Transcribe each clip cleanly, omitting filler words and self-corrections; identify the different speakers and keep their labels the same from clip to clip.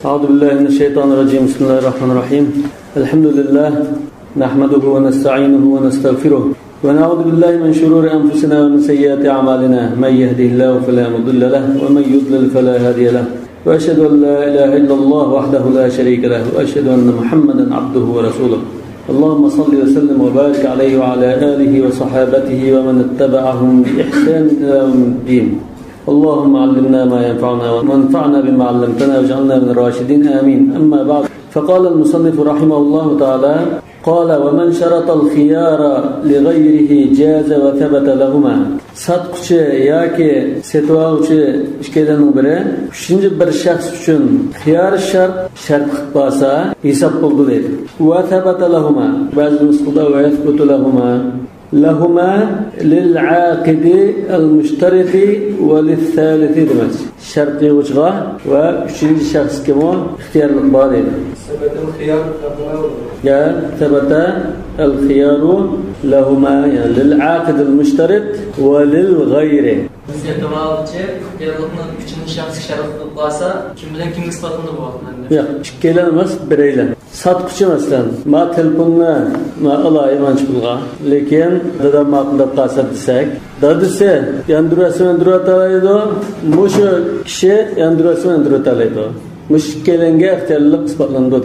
Speaker 1: أعوذ بالله من الشيطان الرجيم. بسم الله الرحمن الرحيم. الحمد لله نحمده ونستعينه ونستغفره ونعوذ بالله من شرور أنفسنا ومن سيئات أعمالنا من يهده الله فلا مضل له ومن يضلل فلا هادي له وأشهد أن لا إله إلا الله وحده لا شريك له وأشهد أن محمدا عبده ورسوله. اللهم صل وسلم وبارك عليه وعلى آله وصحابته ومن اتبعهم بإحسان إلى يوم الدين. اللهم علمنا ما ينفعنا وانفعنا بما علمتنا واجعلنا من الراشدين آمين. أما بعد، فقال المصنف رحمه الله تعالى: قال: ومن شرط الخيار لغيره جاز وثبت لهما. Satqıcı yoki setuvchi ikkilarning biri uchinchi bir shaxs uchun xiyar shart qilib qolsa hisob bo'ldi deydi. Va thabata lahuma, ba'zi nusxada va yathbutu lahuma. Lahuma lil-aqidi al-mushtariti va lil-thaliti demak. Shartli uchga va uchinchi shaxsga mo ixtiyorlik bor deydi. Sabatul xiyar ya thabata al-khiyaru lahuma ya lil-aqid al-mushtarit va lil-ghayri.
Speaker 2: Setuvchi ixtiyorlikni uchinchi shaxs shart qilib qolsa, kim bilan kim isbotlanadi bu vaqtlarda?
Speaker 1: Yo'q, ikkilar emas, biraylar. Satqıcı masalan, ma telefonni ma alaymanch pulga, lekin dadam maqdab qolsa desak, dadisi yandiratalaydi, mushu kishi yandiratalaydi. Mush ikkalanga ixtiyorlik isbotlandi.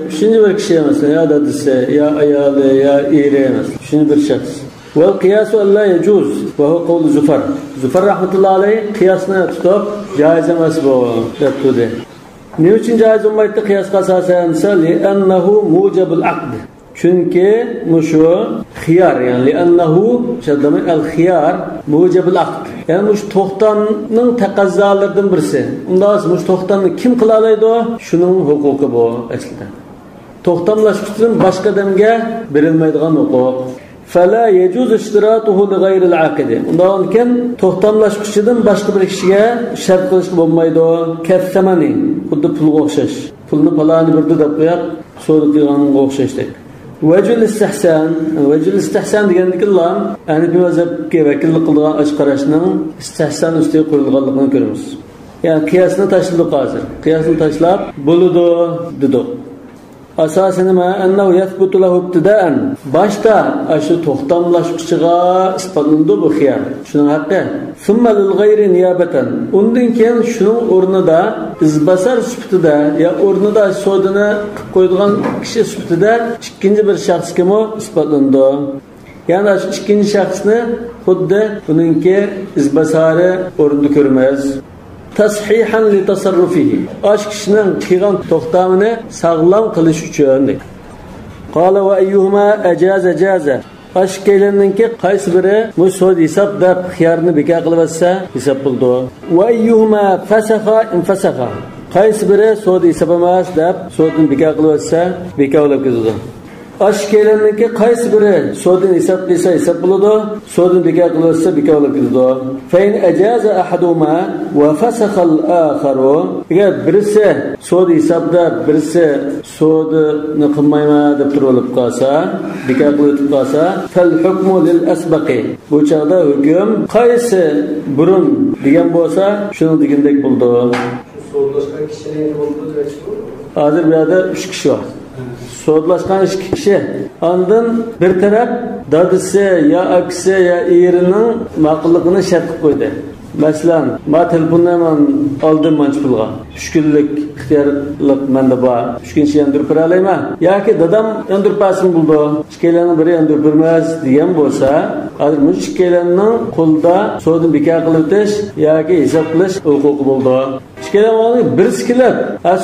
Speaker 1: Üçüncü bir kişi mesela ya dadisi, ya ayali, ya eri emas. Üçüncü bir şahs. والقياس لا يجوز وهو قول زفر. زفر رحمة الله عليه قياسنا tutup caiz emas bu dedi. Ne için caiz olmaydı kıyas kasasen? لأنه موجب العقد. Çünkü muşu xiyar yani لأنه şadamı el-xiyar موجب العقد. Yani muş toxtanın taqazzalarından birisi. Unda muş toxtanı kim qila olaydi o? Şunun huquqi bu aslida. Toxtamlashishdan boshqa odamga berilmaydigan huquq. فلا يجوز اشتراطه لغير العاقد. Undan keyin to'xtamlashuvchidan boshqa bir kishiga shart qilish bo'lmaydi. Kassamani, xuddi pulga o'xshash. Pulni palani birda deb qo'yib, so'rib qilganga o'xshashdek. Vajul istihsan deganliklar, Hanifi mazhabga vakillik qilgan ashqarashning istihsan ustiga qo'yilganligini ko'ramiz. Yani qiyosni tashlab hozir. Qiyosni tashlab bo'ladi dedi. Asasını ma ennehu yathbutu lahu ibtida'an. Başta şu toxtamlashuvchiga isbotlandı bu xiyar. Şunun haqqı. Summa lil g'ayri niyabatan. Undan keyin şunun o'rnida izbasar sifatida ya o'rnida sodini qilib qo'ydigan kishi sifatida ikkinchi bir shaxsga mo isbotlandı. Yani şu ikkinchi shaxsni xuddi buningki izbasari o'rnida ko'rmaymiz. Tashihan li tasarrufihi. Ash kishining qilgan to'xtamini sog'lom qilish uchun. Qala va ayyuhuma ajaza. Ash kelinninki qaysi biri musod hisob deb xiyarni bekor qilib olsa hisob bo'ldi. Va ayyuhuma fasaha infasaha. Qaysi biri sod hisob emas deb sodni bekor qilib olsa bekor bo'lib ketadi. Ash kelinninki qaysi biri sodni hisob qilsa hisob bo'ladi, sodni bekor qilib olsa bekor bo'lib ketadi. Fa in ajaza ahaduhuma wa fasakha al-akharu. Agar birisi sod hisobda birisi sodni qilmayman deb turib qolsa, bekor qilib qolsa, fal hukmu lil asbaqi. Bu chaqda hukm qaysi burun degan bo'lsa, shuni degandek bo'ldi. Sodlashgan kishining bo'ldi. Hozir bu yerda 3 kishi bor. Sodlaşkan iki kişi. Ondan bir taraf dadisi ya akisi ya erining maqulligini shart qo'ydi. Masalan, ma telefonni men oldim manch pulga. 3 kunlik ixtiyorlik menda bor. 3 kun ichida yandirib bera olayman. Yoki dadam yandirib bersin bo'ldi. Ikkilarning biri yandirib bermas degan bo'lsa, hozir bu ikkilarning qo'lda sodni bekor qilib o'tish yoki hisob qilish huquqi bo'ldi. Ikkilarning birisi kelib,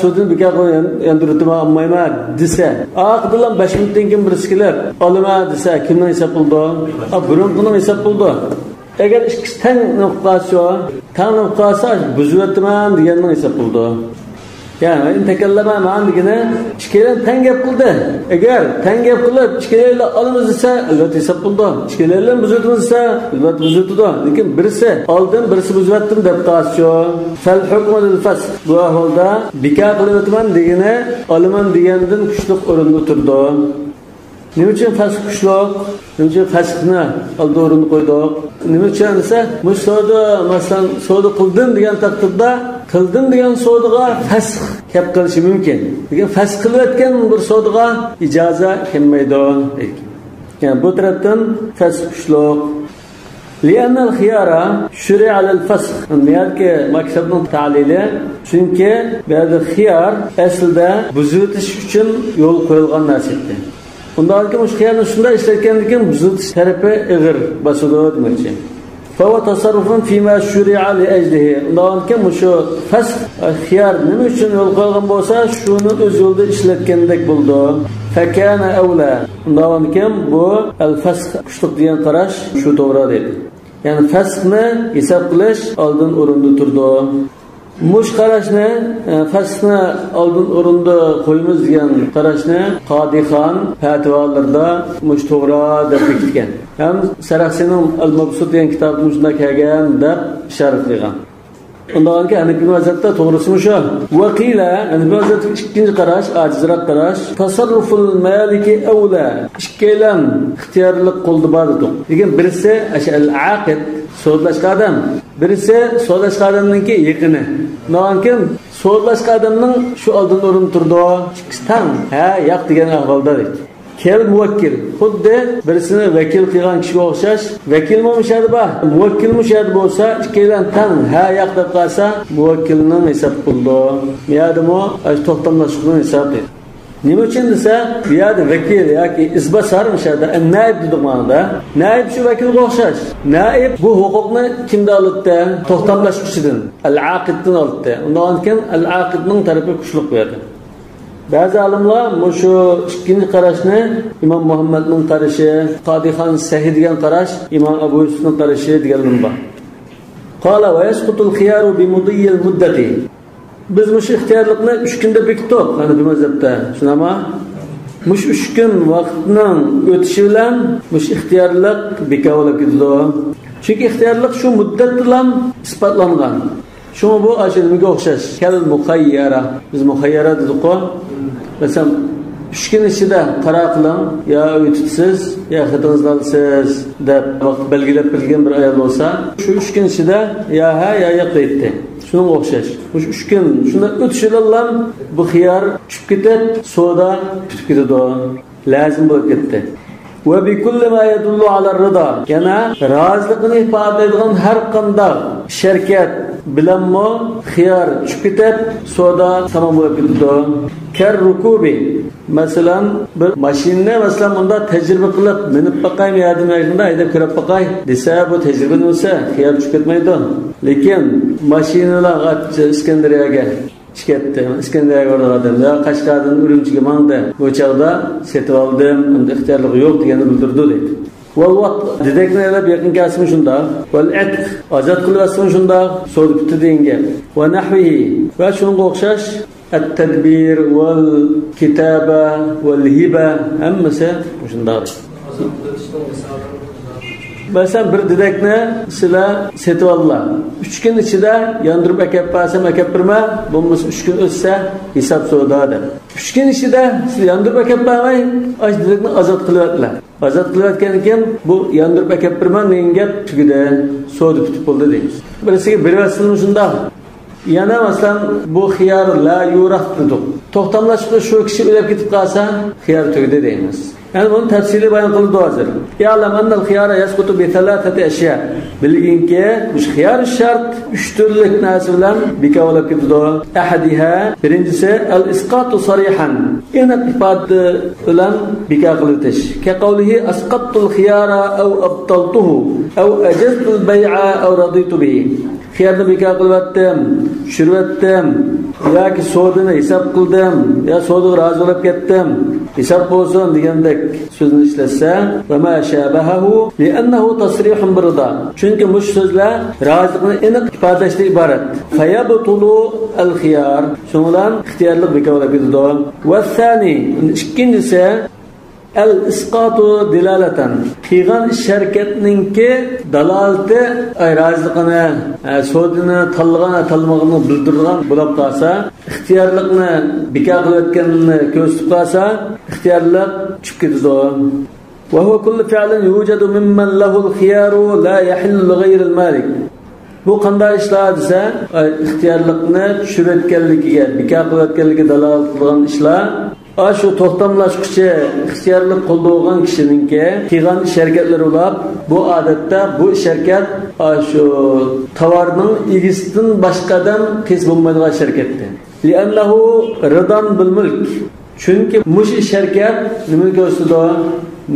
Speaker 1: sodni bekor qilib yandirib olmayman desa, aqdilan 5 minutdan keyin birisi kelib, olaman desa, kimning hisob bo'ldi? Burunqining hisob bo'ldi. Eğer ikisi teng nuqtasi buzvatman deganning hisob bo'ldi. Yani tekelleme man degani ikkilar teng gap qildi. Agar teng gap qilib ikkilarni olamiz desa, albatta hisob bo'ldi. Ikkilarni buzvatimiz desa, albatta buzvatdi. Lekin birisi oldin, birisi buzvatdim deb qolsa, fal hukmu lil fasl. Bu holda bekor qilib o'tman degani olaman degandan kuchli o'rinda turdi. Nima uchun fasq kuchliq? Nima uchun fasqni oldi o'ringa qo'ydik? Nima uchun desa, bu savdo masalan savdo qildim degan taqdirda qildim degan savdoga fasq kelib qolishi mumkin. Lekin fasq qilayotgan bir savdoga ijoza kelmaydi. Yani bu tarafdan fasq kuchliq. لأن الخيار شرع على الفسخ. Niyatki maksatning ta'lili chunki bu yerda xiyar aslida buzitish uchun yo'l qo'yilgan narsadir. Undan keyin o'sha xiyarni shunday ishlatgandan keyin buzitish tarafi ig'ir bosadi demoqchi. فهو تصرف فيما شرع لأجله. Undan keyin shu fasx xiyar nima uchun yo'l qo'yilgan bo'lsa, shuni o'z yo'lida ishlatgandek bo'ldi. فكان أولى. Undan keyin bu al-fasx kuchliq degan qarash shu to'g'ri dedi. Yani fasqni hisob qilish oldin o'rinda turdi. Mush qarashni fasqni oldin o'rinda qo'yamiz degan qarashni Qodixon fatvolarida mush to'g'ri deb bekitgan. Ham Saraxsining al-Mabsut degan kitobda shunday kelgan deb ishorat qilgan. Undan keyin Hanifi mazhabda to'g'risi shu. Vaqila Hanifi mazhabda ikkinchi qarash, ajizroq qarash, tasarruful maliki awla. Ikkilam ixtiyorlik qo'lda bor edi. Lekin birisi al-aqid so'zlashgan odam, birisi so'zlashgan odamningki yaqini. Undan keyin so'zlashgan odamning shu oldin o'rin turdi. Ikkisi tang, ha, yo'q degan ahvolda edi. Kel muvakkil. Xuddi birisini vakil qilgan kishiga o'xshash, vakil bo'lmashadi ba. Muvakkil mushadi bo'lsa, ikkidan tang ha yo'q deb qolsa, muvakkilning hisob qildi. Ya'dimi, to'xtamlashning hisobi. Nima uchun desa, bu yerda vakil yoki isbasar mushadi, naib dediganda, naib shu vakilga o'xshash. Naib bu huquqni kimdan oldi? To'xtamlashuvchidan, al-aqiddan oldi. Undan keyin al-aqidning tarafi kuchliq berdi. Bazı alimlar şu ikinci qarashni İmam Muhammadning qarashi, Qodixon Sahih degan qarash, İmam Abu Yusufning qarashi deganlar bor. Qala va yasqutul khiyaru bi mudiyil muddati. Biz mush ixtiyorlikni 3 kunda bekitdik, Hanifi mazhabda. Shunama mush 3 kun vaqtning o'tishi bilan mush ixtiyorlik bekovlab ketdi. Chunki ixtiyorlik shu muddat bilan isbotlangan. Şunu bu aşırımıga o'xshash. Kal muhayyara. Biz muhayyara dedik-ku. Mesela 3 kun ichida qaror qiling, yo o'tibsiz, yo xatingizni olsiz deb vaqt belgilab bergan bir ayol bo'lsa, shu 3 kun ichida yo ha yo yo'q deydi. Shunga o'xshash. Shu 3 kun shunda o'tishi bilan bu xiyar tushib ketib, savdo tutib ketadi. Lazim bo'lib ketdi. Ve bi kulli ma yadullu ala rida. Yana rozilikni ifodalaydigan har qanday sharkat bilanmi xiyar tushib ketib, savdo tamom bo'lib ketadi. Kar rukubi. Masalan, bir mashinani masalan bunda tajriba qilib, minib baqaymi yoki mashina haydab kirib baqay desa, bu tajriba bo'lsa, xiyar tushib ketmaydi. Lekin mashinalar Iskandariyaga chiqatdi. Iskandariyaga bordim. Ya Qashqardan Urumchiga mangdi. Bu chaqda setib oldim, unda ixtiyorlik yo'q deganini bildirdi dedi. Wal waqt dedeklarlar yaqin kasmi shunda. Wal atq azat qilasmi shunda, so'rib bitdi degan. Va nahvihi. Va shunga o'xshash at-tadbir wal kitaba wal hiba hammasi shunda. Mesela bir dedekni sizlar setib oldilar. 3 kun ichida yondirib akab qolsam akab birma, bo'lmasa 3 kun o'tsa hisob savdoda. 3 kun ichida siz yondirib akab qo'ymay, ash dedekni ozod qilyaptilar. Ozod qilayotgan ekan, bu yondirib akab birma degan gap tugida, savdo bitib bo'ldi deymiz. Birisiga berasizmi shunda? Yana masalan bu xiyar la yuraf dedik. To'xtamlashib shu kishi o'lib ketib qolsa, xiyar tugida deymiz. Yani bunun tafsili bayan kıldı hazır. Ya'lam annal xiyara yasqutu bi thalathati ashya. Bilgin ki bu xiyar şart 3 türlük narsa bilan bekovlab ketdi. Ahadiha birincisi al isqatu sarihan. Aniq ifode bilan bekor qilitish. Ka qawlihi asqattul xiyara aw abtaltuhu aw ajaztu al bay'a aw raditu bihi. Xiyarni bekor qilyaptim, tushirayaptim yoki sodini hisob qildim, yo sodiga rozi bo'lib ketdim. Hisob bo'lsin degandek so'zni ishlatsa, va ma shabahu li'annahu tasrihun birda. Chunki bu so'zlar rozilikni aniq ifodalashdan iborat. Fayabtulu al-khiyar. Shundan ixtiyorlik bekovlab ketadi. Va thani, ikkinchisi El-isqatu dilalatan. Qilgan ish-harakatninki dalalati roziligini, so'dini tanlag'ini bildirgan bo'lib qolsa, ixtiyorlikni bekor qilayotganini ko'rsatib qolsa, ixtiyorlik tushib ketadi. وهو كل فعل يوجد ممن له الخيار لا يحل لغير المالك. Bu qanday ishlar desa, ixtiyorlikni tushirayotganligiga, bekor qilayotganligiga dalolat qilgan ishlar, shu to'xtamlashquchi ixtiyorlik qo'llangan kishininki qilgan ish harakatlari bo'lib, bu odatda bu ish harakat shu tovarning egisidan boshqadan his bo'lmaydigan ish harakatdir. Li'annahu ridan bil mulk. Chunki mush ish harakat nima ko'rsatadi?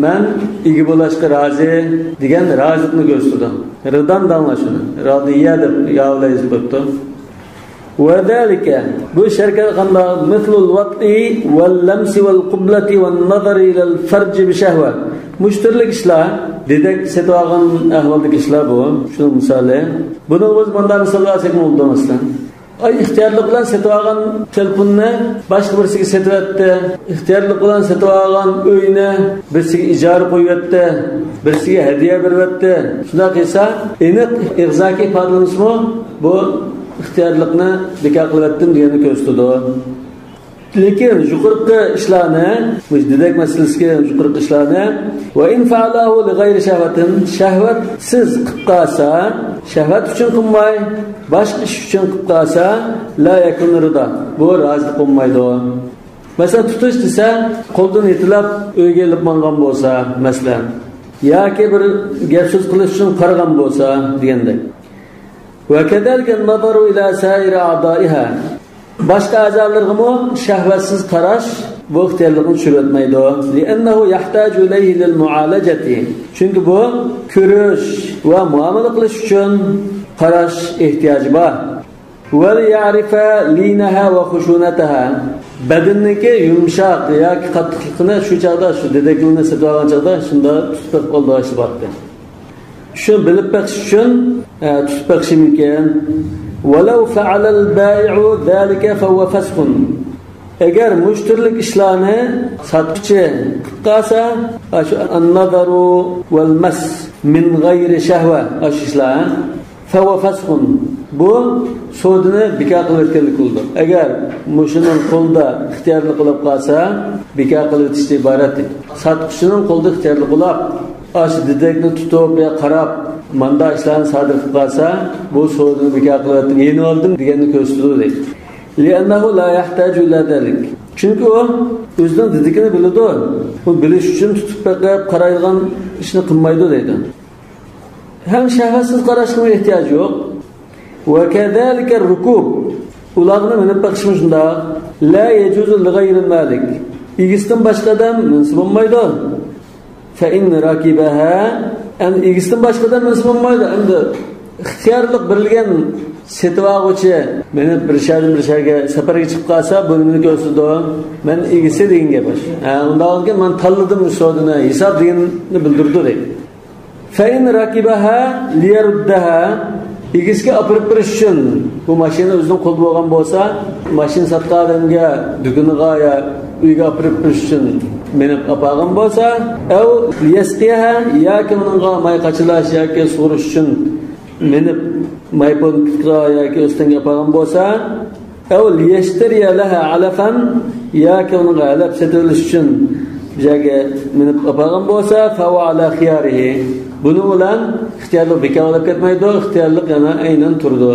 Speaker 1: Men igi bo'lashga rozi degan rozilikni ko'rsatadi. Ridan danlashini, radiya deb yozib qo'yibdi. وذلك بشركة قلنا مثل الوطء واللمس والقبلة والنظر إلى الفرج بشهوة مشترك إشلاء ديدك ستواغن أهوالدك إشلاء بو شنو مثالي bunu biz bundan misallar çekme oldu mesela. İhtiyarlık bilen setvagan telefonu başka birisi setvetti. İhtiyarlık bilen setvagan öyüne birisi icara koyuvetti. Birisi hediye vervetti. Şuna kıysa enik ihzaki ifadeniz mi? Bu ixtiyorlikni bekor qilyaptim degani ko'rsatdi. Lekin yuqorqi ishlarni, dedak masalasiga yuqorqi ishlarni va in fa'alahu li g'ayri shahvatin, shahvatsiz qilib qolsa, shahvat uchun qilmay, boshqa ish uchun qilib qolsa, la yakunu rida. Bu rozilik bo'lmaydi. Masalan, tutish desa, qo'ldan yetilab uyga kelib mangan bo'lsa, masalan, yoki bir gap so'z qilish uchun qaragan bo'lsa degandek. وكذلك النظر إلى سائر أعضائها. Başka azalarımı şehvetsiz qarash bu ixtiyorlikni tushirmaydi. Li'annahu yahtaju ilayhi lil mu'alajati. Çünkü bu ko'rish va muomala qilish uchun qarash ehtiyoji bor. Va ya'rifa linaha va khushunataha. Badanniki yumshoq yoki qattiqligini shu chaqda, shu dedekligini sezgan chaqda shunda tutib qo'llashi bor. Şun bilib baqish uchun tutib baqish mumkin. Walau fa'ala al-bai'u zalika fa huwa fasqun. Agar mushtirlik ishlarni sotuvchi qilsa, an-nazaru wal mas min g'ayri shahwa ashishlar fa huwa fasqun. Bu so'dini bekor qilayotganlik bo'ldi. Agar mushining qo'lda ixtiyorlik qilib qolsa, bekor qilishdan iborat. Sotuvchining qo'lda ixtiyorlik qilib aşı dedekni tutub ya qarab manda ishlarni sodir qilib qolsa, bu so'zni bekor qilyaptim, yeni oldim deganni ko'rsatadi. Li'annahu la yahtaju ila zalik. Chunki u o'zining dedikini biladi. Bu bilish uchun tutib baqib qaraydigan ishni qilmaydi deydi. Ham shahvatsiz qarashga ehtiyoj yo'q. Va kadalika ar-rukub. Ularni minib baqishim shunda la yajuzu li ghayri malik. Igisdan boshqadan minsa bo'lmaydi. فإن راكبها أن إجستن başkadan nasıl olmaydı? Endi ixtiyorlik berilgan setvoqchi meni bir shaharga safarga chiqib qolsa, buni ko'rsatdi. Men egisi degan gap bor. Undan keyin men tanladim so'dini, hisob deganni bildirdi deydi. فإن راكبها ليردها egisga olib berish uchun bu mashina o'zining qo'lda bo'lgan bo'lsa, mashina sotgan odamga duguniga ya uyga olib berish uchun menib apag'im bo'lsa, av yasqiha yoki unga may qachilash yoki sug'urish uchun menib maypon tikra yoki o'stan apag'im bo'lsa, av yashtariya laha alafan yoki unga alaf sotilish uchun joyga menib apag'im bo'lsa, fa ala xiyarihi. Bunu bilan ixtiyorlik bekor olib ketmaydi, ixtiyorlik yana aynan turdi.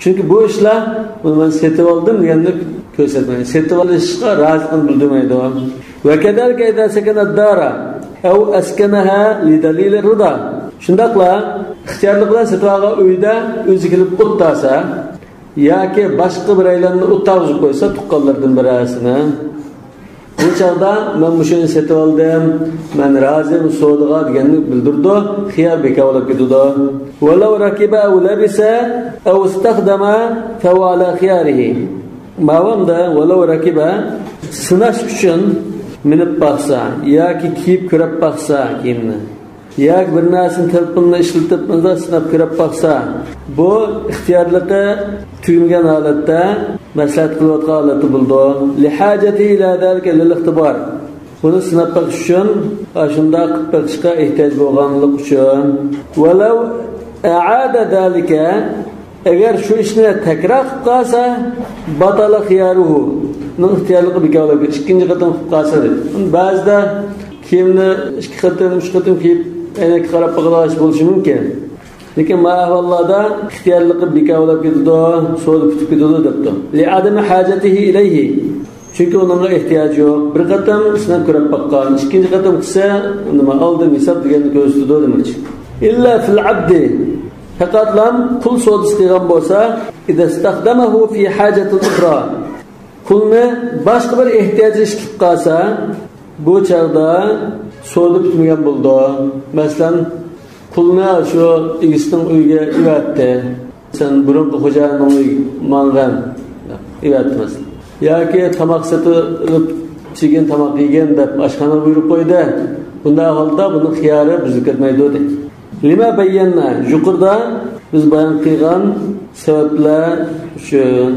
Speaker 1: Chunki bu ishlar buni men setib oldim deganni ko'rsatmaydi. Setib olishga roziligini bildirmaydi. Va kadalika idza sakana ad-dara aw askanaha li dalil ar-rida. Shundaqla ixtiyorlik bilan setib olgan uyda o'zi kelib o'tasa yoki boshqa bir aylanni o'tqazib qo'ysa, tuqqanlardan birasini bu chaqda men mushuni setib oldim, men rozim so'diga deganni bildirdi, xiyar bekor olib ketdi. Walau rakiba aw labisa aw istakhdama fa ala xiyarihi. Ma'vamda walau rakiba sinash uchun minib baqsa yoki kiyib ko'rib baqsa kiyimni yoki bir narsani telefonni ishlatib sinab ko'rib baqsa, bu ixtiyorligi tugagan holatda maslahat qilayotgan holati bo'ldi. Li hajati ila zalika lil ixtibor. Bunu sınab baqish uchun shunda qilib baqishga ehtiyoj bo'lganlik uchun walau a'ada zalika agar shu ishni takror qilib qolsa batala xiyaruhu ning ixtiyorligi bekorlab ketish ikkinchi qatam qilib qolsa ba'zida kiyimni ikki qatam uch qatam kiyib aynak qarab qolish bo'lishi mumkin lekin bu ahvollarda ixtiyorligi bekorlab ketadi so'lib tutib ketadi debdi li adami hajatihi ilayhi çünkü onunla ihtiyacı yok. Bir qatam sinab ko'rib baqqan, ikkinchi qatam qilsa, nima oldim hisob deganni ko'rsatadi demoqchi. İlla fil abdi faqatlam qul sodisi qilgan bo'lsa, idastaqdamahu fi hajatin ukhra. Qulni boshqa bir ehtiyoj ish qilib qolsa, bu chaqda so'lib tutmagan bo'ldi. Masalan, qulni shu igisining uyiga ivatdi. Sen burunqi xo'janing uyiga mangan ivatmas. Yoki tamoq sotib chiqgan tamoq yegan deb oshxona buyurib qo'ydi. Bunday holda buni xiyori bizga ketmaydi dedi. Lima bayyana yuqorida biz bayon qilgan sabablar uchun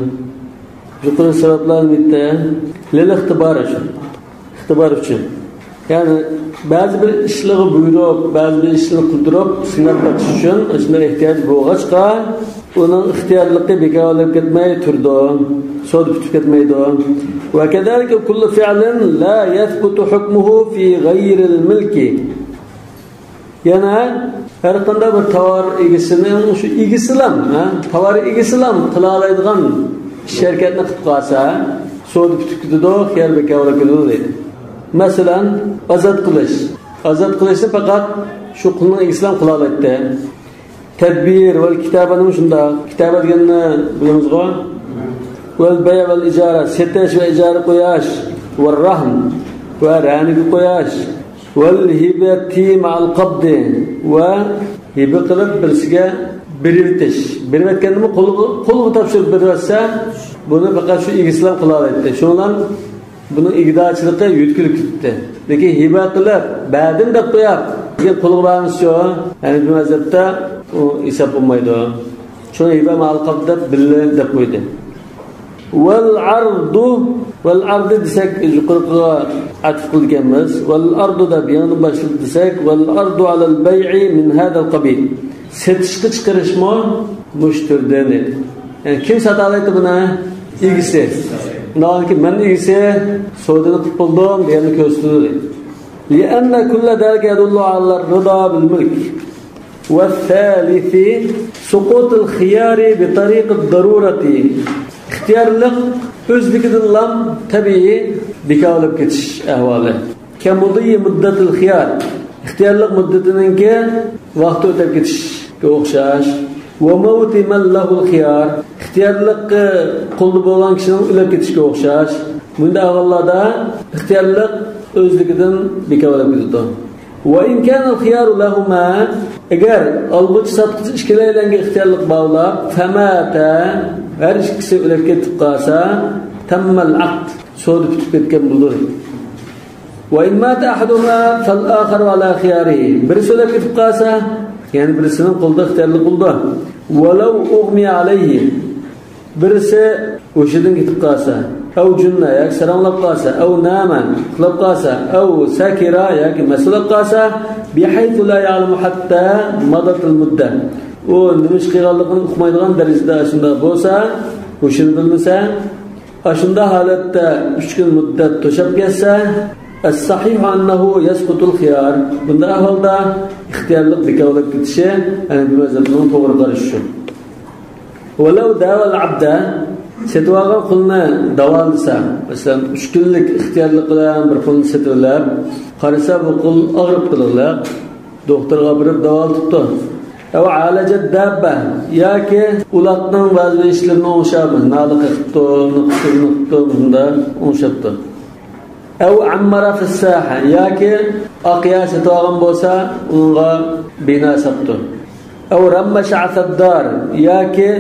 Speaker 1: yuqori sabablar bitta lil ixtibor uchun. Yani ba'zi bir ishlarga buyurib, ba'zi bir ishlarni qildirib, sinab baqish uchun shunday ehtiyoj bo'lg'achqa uning ixtiyorligi bekorlab ketmay turdi. So'dib tutib ketmaydi. Va kadalika kullu fi'lin la yathbutu hukmuhu fi ghayri al-milki. Yana har qanday bir tovar egisining shu egisilam, tovar egisilam qila oladigan sharkatni qilib qolsa, so'dib tutib ketadi, xiyar bekorlab ketadi deydi. Masalan, azod qilishni faqat shu qulning egisilam qila oladi. Tadbir va kitobaning shunda, kitoba deganni bilamizmi? والبيع والإجارة ستش وإجارة قياش والرهن ورهن قياش والهبة مع القبض وهبة قلب برسكة بريوت كانوا قلوب تبشر بريوتسا bunu fakat şu İslam kılar etti. Şundan bunu igdaçlıkta yütkülük gitti. Peki hibe kılıp badin de koyap kuluğu bağımız şu yani bir mezhepte o isap olmaydı. Şunu hibe malkabda bille de koydu. والأرض desek yukarıya atıf kılgemiz والأرض da bir yanı başlık desek والأرض على البيع من هذا القبيل satışkı çıkarışma müşteriden yani kim satalaydı buna? İlgisi ne ki ben ilgisi soğudunu tutulduğum bir yanı köstüdür لأن كل ذلك يدل على الرضا بالملك والثالث سقوط الخيار بطريق الضرورة İhtiyarlık özlüküdürler tabii bekarlıp geçiş ahvalı. Kemudiyi müddetil xiyar. İhtiyarlık müddetininki vakti ötep geçişke okşaş. Ve mevti men lahul xiyar. İhtiyarlık kuldu bolan kişinin ölüp geçişke okşaş. Bunda ağırlarda ihtiyarlık özlüküdün bekarlıp geçiş. Ve imkanul xiyaru lahuma eğer algıç satkıcı işkileylenge ihtiyarlık bağla femata her ikisi ölüp ketip kalsa temmel aqd so'dib tutib ketgan bo'ldi. Ve immat ahaduhuma fal akhar ala khiyarihi. Birisi ölüp ketip kalsa yani birisinin qo'lida ixtiyorlik bo'ldi. Walau ughmi alayhi. Birisi o'shidan ketib kalsa أو جنة ياك سرانلب قاسة أو ناما خلب قاسة أو ساكرة ياك مسلب قاسة بحيث لا يعلم حتى مضت المدة ونمش قيغالقن أخمايدغان درجة أشندا بوسا وشن بالمسا أشندا حالتا 3 gün müddet toşap gelse الصحيح أنه يسقط الخيار bunda ahvalda ihtiyarlık bekarlık gitişi yani bir mezhebinin doğru karışıyor. ولو داوى العبد setvagan qulni davolasa masalan 3 kunlik ixtiyorlik bilan bir qulni setlab qarasa bu qul og'rib qildilar doktorga borib davol tutdi va alaja dabba yoki ularning ba'zi ishlarini o'ngshab naliq qildi bunda o'ngshabdi av ammara fi saha yoki aqiya setvagan bo'lsa unga bino sapdi av ramma sha'faddar yoki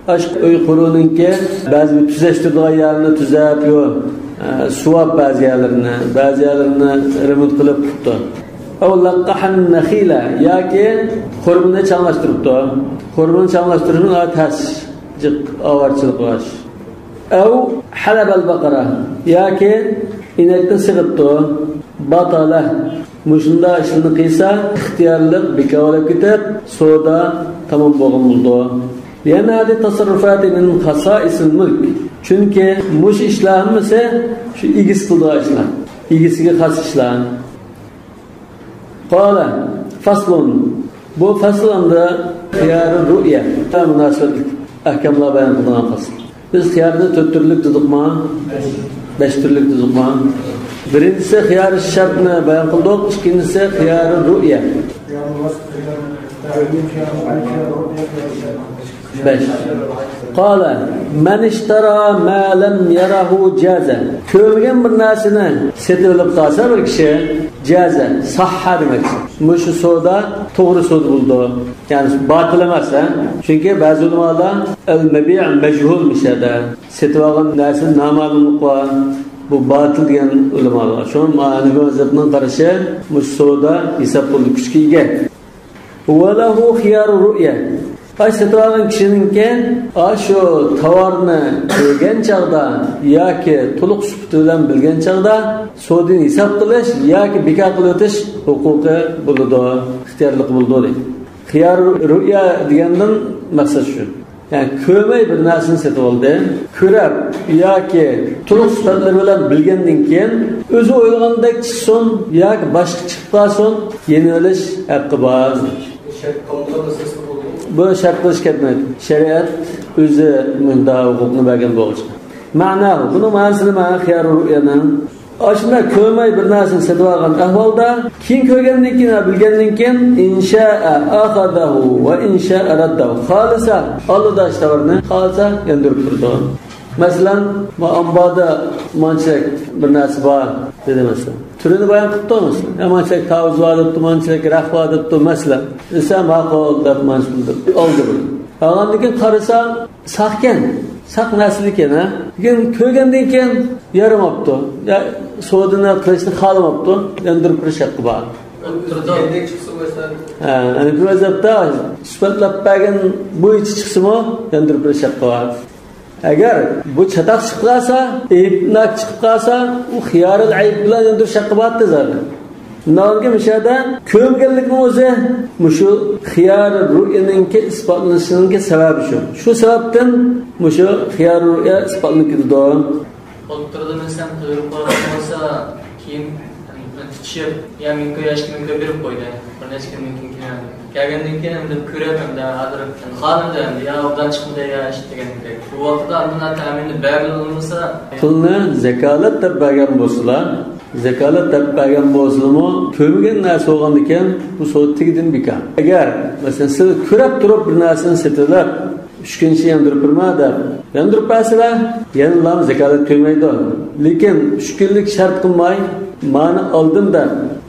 Speaker 1: aşk uyquruninki bazı tüzeştirdiği yerini tüzep yok. Suap bazı yerlerini remont kılıp tuttu. Ev laqahan nakhila yoki xurbini changlashtiribdi. Xurbini changlashtirishning tasjiq avarchilik var. Ev halab al-baqara yoki inakni sig'ibdi. batala. Muşunda işini qilsa, ixtiyorlik bekolab ketib, savdo tamom bo'lgan bo'ldi. Yana hadi tasarrufat min xasaisil mulk. Chunki mush ishlarmisi shu igis qildigan ishlar. İgisiga xas ishlar. Qala faslun. Bu faslanda xiyarul ru'ya. Munosabatli ahkamlar bayon qilingan fasl. Biz xiyarni 4 turlik dedik-mi? 5 turlik dedik-mi? Birincisi xiyar şartni bayon qildik, ikkinchisi xiyarul ru'ya. 5. Qala man ishtara ma lam yarahu jaza. Ko'rgan bir narsani sotib olib qolsa bir kishi jaza, sahha demak. Mushu savdo to'g'ri savdo bo'ldi. Ya'ni batil emas, chunki ba'zi ulamolar al-mabi' majhul mishada. Sotib olgan narsa noma'lumlik bor. Bu batil degan ulamolar. Shu ma'naviy mazhabning qarashi mush savdo hisob qilib kuchga ega. Wa lahu xiyarur ru'ya. Aysetvagan kişininki şu tovarni ko'rgan chaqda yoki to'liq sifati bilan bilgan chaqda sodini hisob qilish yoki bekor qilib o'tish huquqi bo'ladi, ixtiyorlik bo'ladi. Xiyar ru'ya degandan maqsad shu. Yani ko'rmay bir narsani sotib oldi, ko'rib yoki to'liq sifatlar bilan bilgandan keyin o'zi o'ylagandek chiqsin yoki boshqa chiqib qolsin, yeni olish haqqi bor. Bu shart qilish ketmaydi. Shariat o'zi bunda huquqni bergan bo'lsa. Ma'no, buni ma'nosi nima? Xiyarul ru'yani oshna ko'rmay bir narsani sotib olgan ahvolda, keyin ko'rgandan keyin, bilgandan keyin insha'a akhadahu va insha'a raddahu. Xolisa Allohda ishtavarni, xolisa yandirib turdi. Masalan, ambada manchak bir narsa bor dedi masalan. Turini bayon qilib turmiz. Manchak tavuz bor deb, manchak raq bor deb masalan. Esa ma'qul deb manchak oldi buni. Olgandan keyin qarasa saqkan, saq narsa ekan, ha. Lekin ko'rgandan keyin yaramabdi. Ya sodini qilishni xohlamabdi. Yandirib turish haqqi bor. Ana bu vaziyatda sifatlab bergan bo'yicha chiqsa-mo, yandirib turish haqqi bor. Agar bu chataq chiqib qolsa, ayibnak chiqib qolsa, u xiyarul ayib bilan endi shaqqibatdi zaten. Nonga mishada ko'rganlikning o'zi mushu xiyarul ru'yaninki isbotlanishining sababi shu. Shu sababdan mushu xiyarul ru'ya isbotlanadi.
Speaker 2: O'tirdi men qo'yib qo'ysa, keyin tushib, ya minko yashkimga berib qo'ydi. Bir necha kun keyin kelgandan keyin endi ko'raman-da, adirib xolimda endi ya obdan chiqdi ya eshitgandek. Bu vaqtda buni ta'minni berilmasa,
Speaker 1: pulni zakalat deb bergan bo'lsalar, zakalat deb bergan bo'lsa-mu, ko'rgan narsa bo'lgandan keyin bu sotdigidin bekor. Agar masalan siz ko'rib turib bir narsani setilib, 3 kuncha yandirib turma deb, yandirib bersalar, yana zakalat to'ymaydi. Lekin 3 kunlik shart qilmay ma'ni oldinda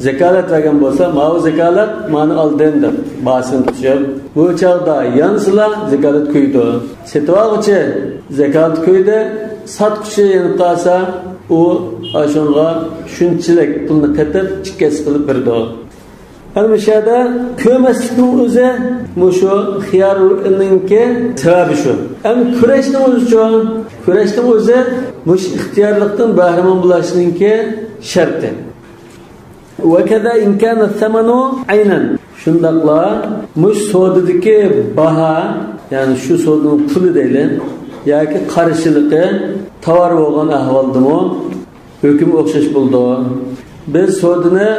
Speaker 1: zakalat bergan bo'lsa, ma'u zakalat ma'ni oldinda basin tushib, bu chaqda yansılar zakalat qo'ydi. Setvoqchi zakat qo'ydi, sotquchi yanib qolsa, u ashunga shunchalik pulni qatib chikkasi qilib berdi. Almashada ko'maslikning o'zi mushu xiyarulninki sababi shu. Ham kurashning o'zi mush ixtiyorlikdan bahramon bo'lishninki sharti. Va kaza in kana thamanu aynan. Shundaqla mush sodidagi baha, ya'ni shu sodning puli deylik, yoki qarshiligi tovar bo'lgan ahvoldami hukm o'xshash bo'ldi. Biz sodini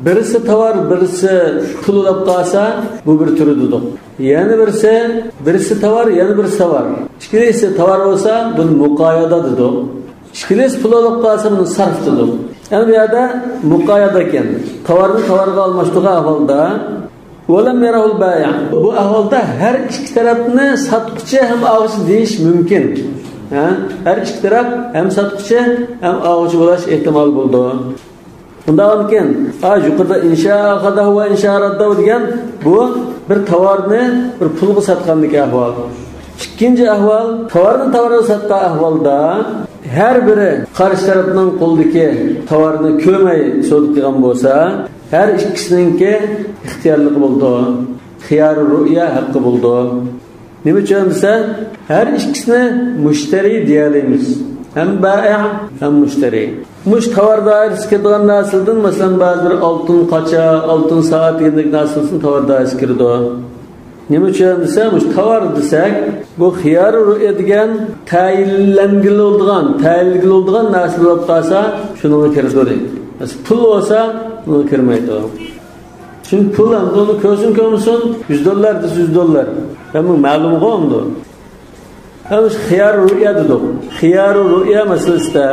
Speaker 1: birisi tovar, birisi pul olib qolsa, bu bir turi dedik. Yana birisi tovar, yana birisi tovar. Ikkilisi tovar bo'lsa, buni muqoyada dedik. Ikkilisi pul olib qolsa, buni sarf dedik. Yani bu yerda muqoyada ekan. Tovarni tovarga almashtirgan ahvolda Olam yarahul bay'. Bu ahvolda her ikki tarafni sotquchi ham oluvchi deyish mumkin. Her ikki taraf hem sotquchi hem oluvchi bo'lish ehtimol bo'ldi. Bundan keyin yuqorida insha qadahu va insha raddahu degan bu bir tovarni bir pulga sotgandagi ahvol. İkinci ahvol tovarni tovarga sotgan ahvolda her biri qarshi tarafning qo'ldagi tovarni ko'may sotib qilgan bo'lsa, her ikkisininki ixtiyorlik bo'ldi. Xiyarul ru'ya haqqi bo'ldi. Nima uchun desa, her ikkisini mushtari deyamiz. Hem bai' hem mushtari. Muş tovar dairesi ketgan narsadan masalan ba'zi bir oltin qacha, oltin soat degandek narsasin tovar dairasi kirdi. Nima uchun desam, tovar desak, bu xiyar ru'ya degan tayinlangili bo'lgan narsa bo'lib qolsa, shunga kirdi deydi. Pul bo'lsa, unga kirmaydi. Çünkü pul ham onu ko'zin ko'msin, $100 desa $100. Ama ma'lum bo'ldi. Hem xiyar ru'ya dedik. Xiyar ru'ya masalasida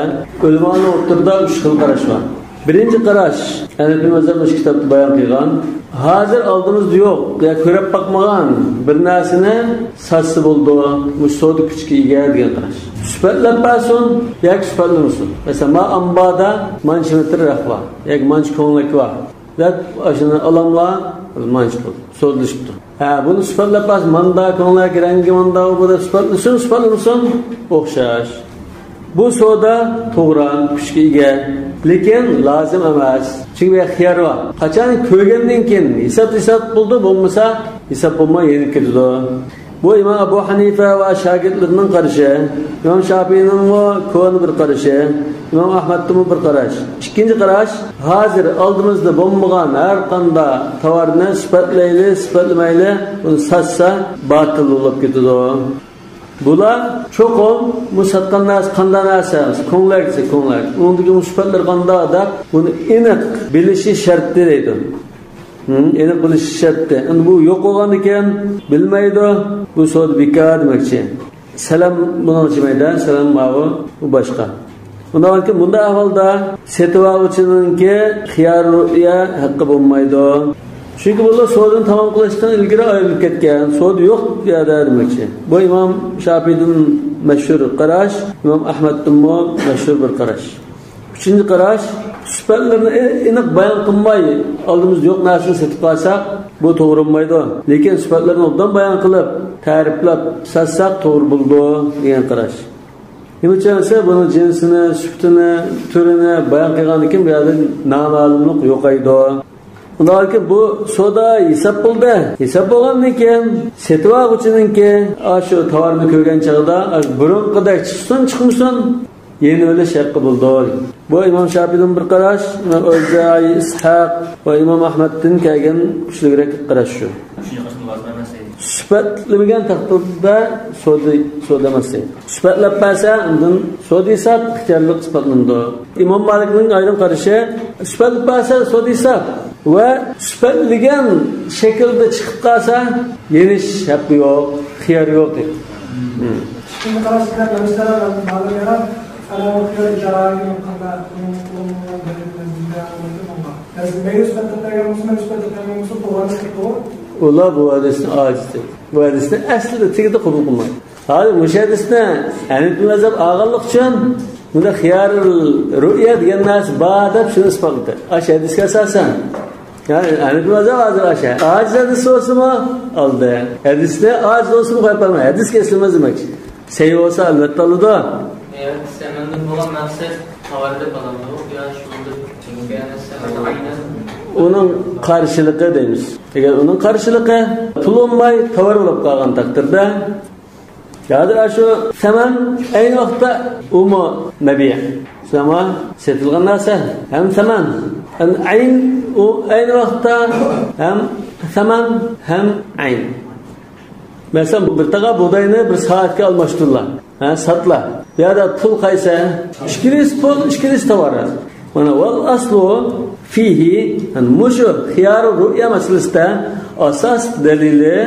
Speaker 1: ulamalar o'rtasida 3 xil qarash bor. Birinchi qarash, Hanafi mazhabi kitobda bayon qilgan, hozir oldimizda yo'q, ya ko'rib bakmagan bir narsani satsa bo'ldi, musodi kuchga ega degan qarash. Sifatlab basun, yoki sifatlamsin. Mesela ma ambada mancha metr rahva, yoki mancha ko'nglik var. Zat aşını alamla mançpul, sodlışıptı. Bunu sıfatlap bas, manda konular rengi manda o kadar sıfatlısın, okşaş. Bu soda toğran, pişkiga, lekin lazım emas. Çünkü bir xiyar var. Kaçan köygendin kin, hesap buldu, bulmasa hesap bulma yeni kirdi. Bu İmam Ebu Hanife ve şagirdlerinin karışı, İmam Şafii'nin ve Kuvan'ın bir karışı, İmam Ahmet'in bir karış. İkinci karış, hazır aldığımızda bulunmayan her kanda tavarını sıfatlamayla bunu satsa batıl olup gidiyor. Bular çok ol, bu satkan narsa kanda narsa, konular. Ondaki bu sıfatlar kanda da bunu inek bilişi şarttı deydi. Enik bilişi şarttı. Yani bu yok olan iken bilmeydi, bu soğuk bika demekçi. Selam bunu açmaydı, selam mavi, bu başka. Bunda ahvalda setuvalıçınınki xiyar ru'ya hakkı bulmaydı. Çünkü bu soğudun tamam kılıştan ilgili ayrılık etken, soğudu yok ya da demekçi. Bu İmam Şafii'nin meşhur qaraş, İmam Ahmet'in meşhur bir qaraş. Üçüncü qaraş, süperlerini inik bayan kılmayı, aldığımız yok narsını setip kalsak, bu doğru olmaydı. Lekin süperlerini obdan bayan kılıp, tariflap, satsak doğru buldu, diyen qaraş. Nimaçansa bunun cinsini, süftini, türünü bayan qilgan ekan, bu yerda noma'lumlik yo'qaydi. Undan keyin bu soda hesap bo'ldi. Hesap bo'lgandan keyin setvoqchininki shu tovarni ko'rgan chog'da burunqidek chiqsin, yeni o'lish haqqi bo'ldi. Bu İmam Şafii'nin bir qarash, İmam O'zai, İshaq va İmam Ahmed'in kelgan kuchliroq qarash shu. Sifatlamagan taqdirda so'damasdi. Sifatlab bersa, undan so'disa ixtiyorlik sifatlandi. İmam Malikning ayrim qarashi sifatlab bersa so'disa va sifatlagan shaklda chiqib qolsa, yenish haqqi yo'q, xiyar yo'q deydi.
Speaker 3: Şimdi qarashlar mesela ma'lumlar alohida joyi qanda
Speaker 1: Ular bu hadisni acizdir. Bu hadisni aslida tegida qabul qilmaydi. Hali mushahadisni Hanafi mazhab og'irlik uchun bunda xiyar ru'ya degan narsa bor deb shuni isbotlaydi. Ash hadisga asosan. Yani Hanafi mazhab hozir asha. Ajiz hadis bo'lsa-mu oldi. Hadisda ajiz bo'lsa-mu qo'yib hadis kesilmaz demak. Sey bo'lsa albatta oladi.
Speaker 2: Evet, semenlik olan maqsad tavarda qalamdi. Ya shunda chunki aynan
Speaker 1: onun qarshiligi deymiz. Agar uning qarshiligi pul olmay tovar bo'lib qolgan taqdirda, hozir shu saman ayni vaqtda umu mabiy. Sama setilgan narsa ham saman. Ham ayn u ayni vaqtda ham saman ham ayn. Mesela bir taqa buğdayını bir saatga almashtirlar. Satla. Ya da pul qaysa, 2 pul, 2 tovar. Mana wal aslu fihi mushu xiyar ru'ya masalasida asas dalili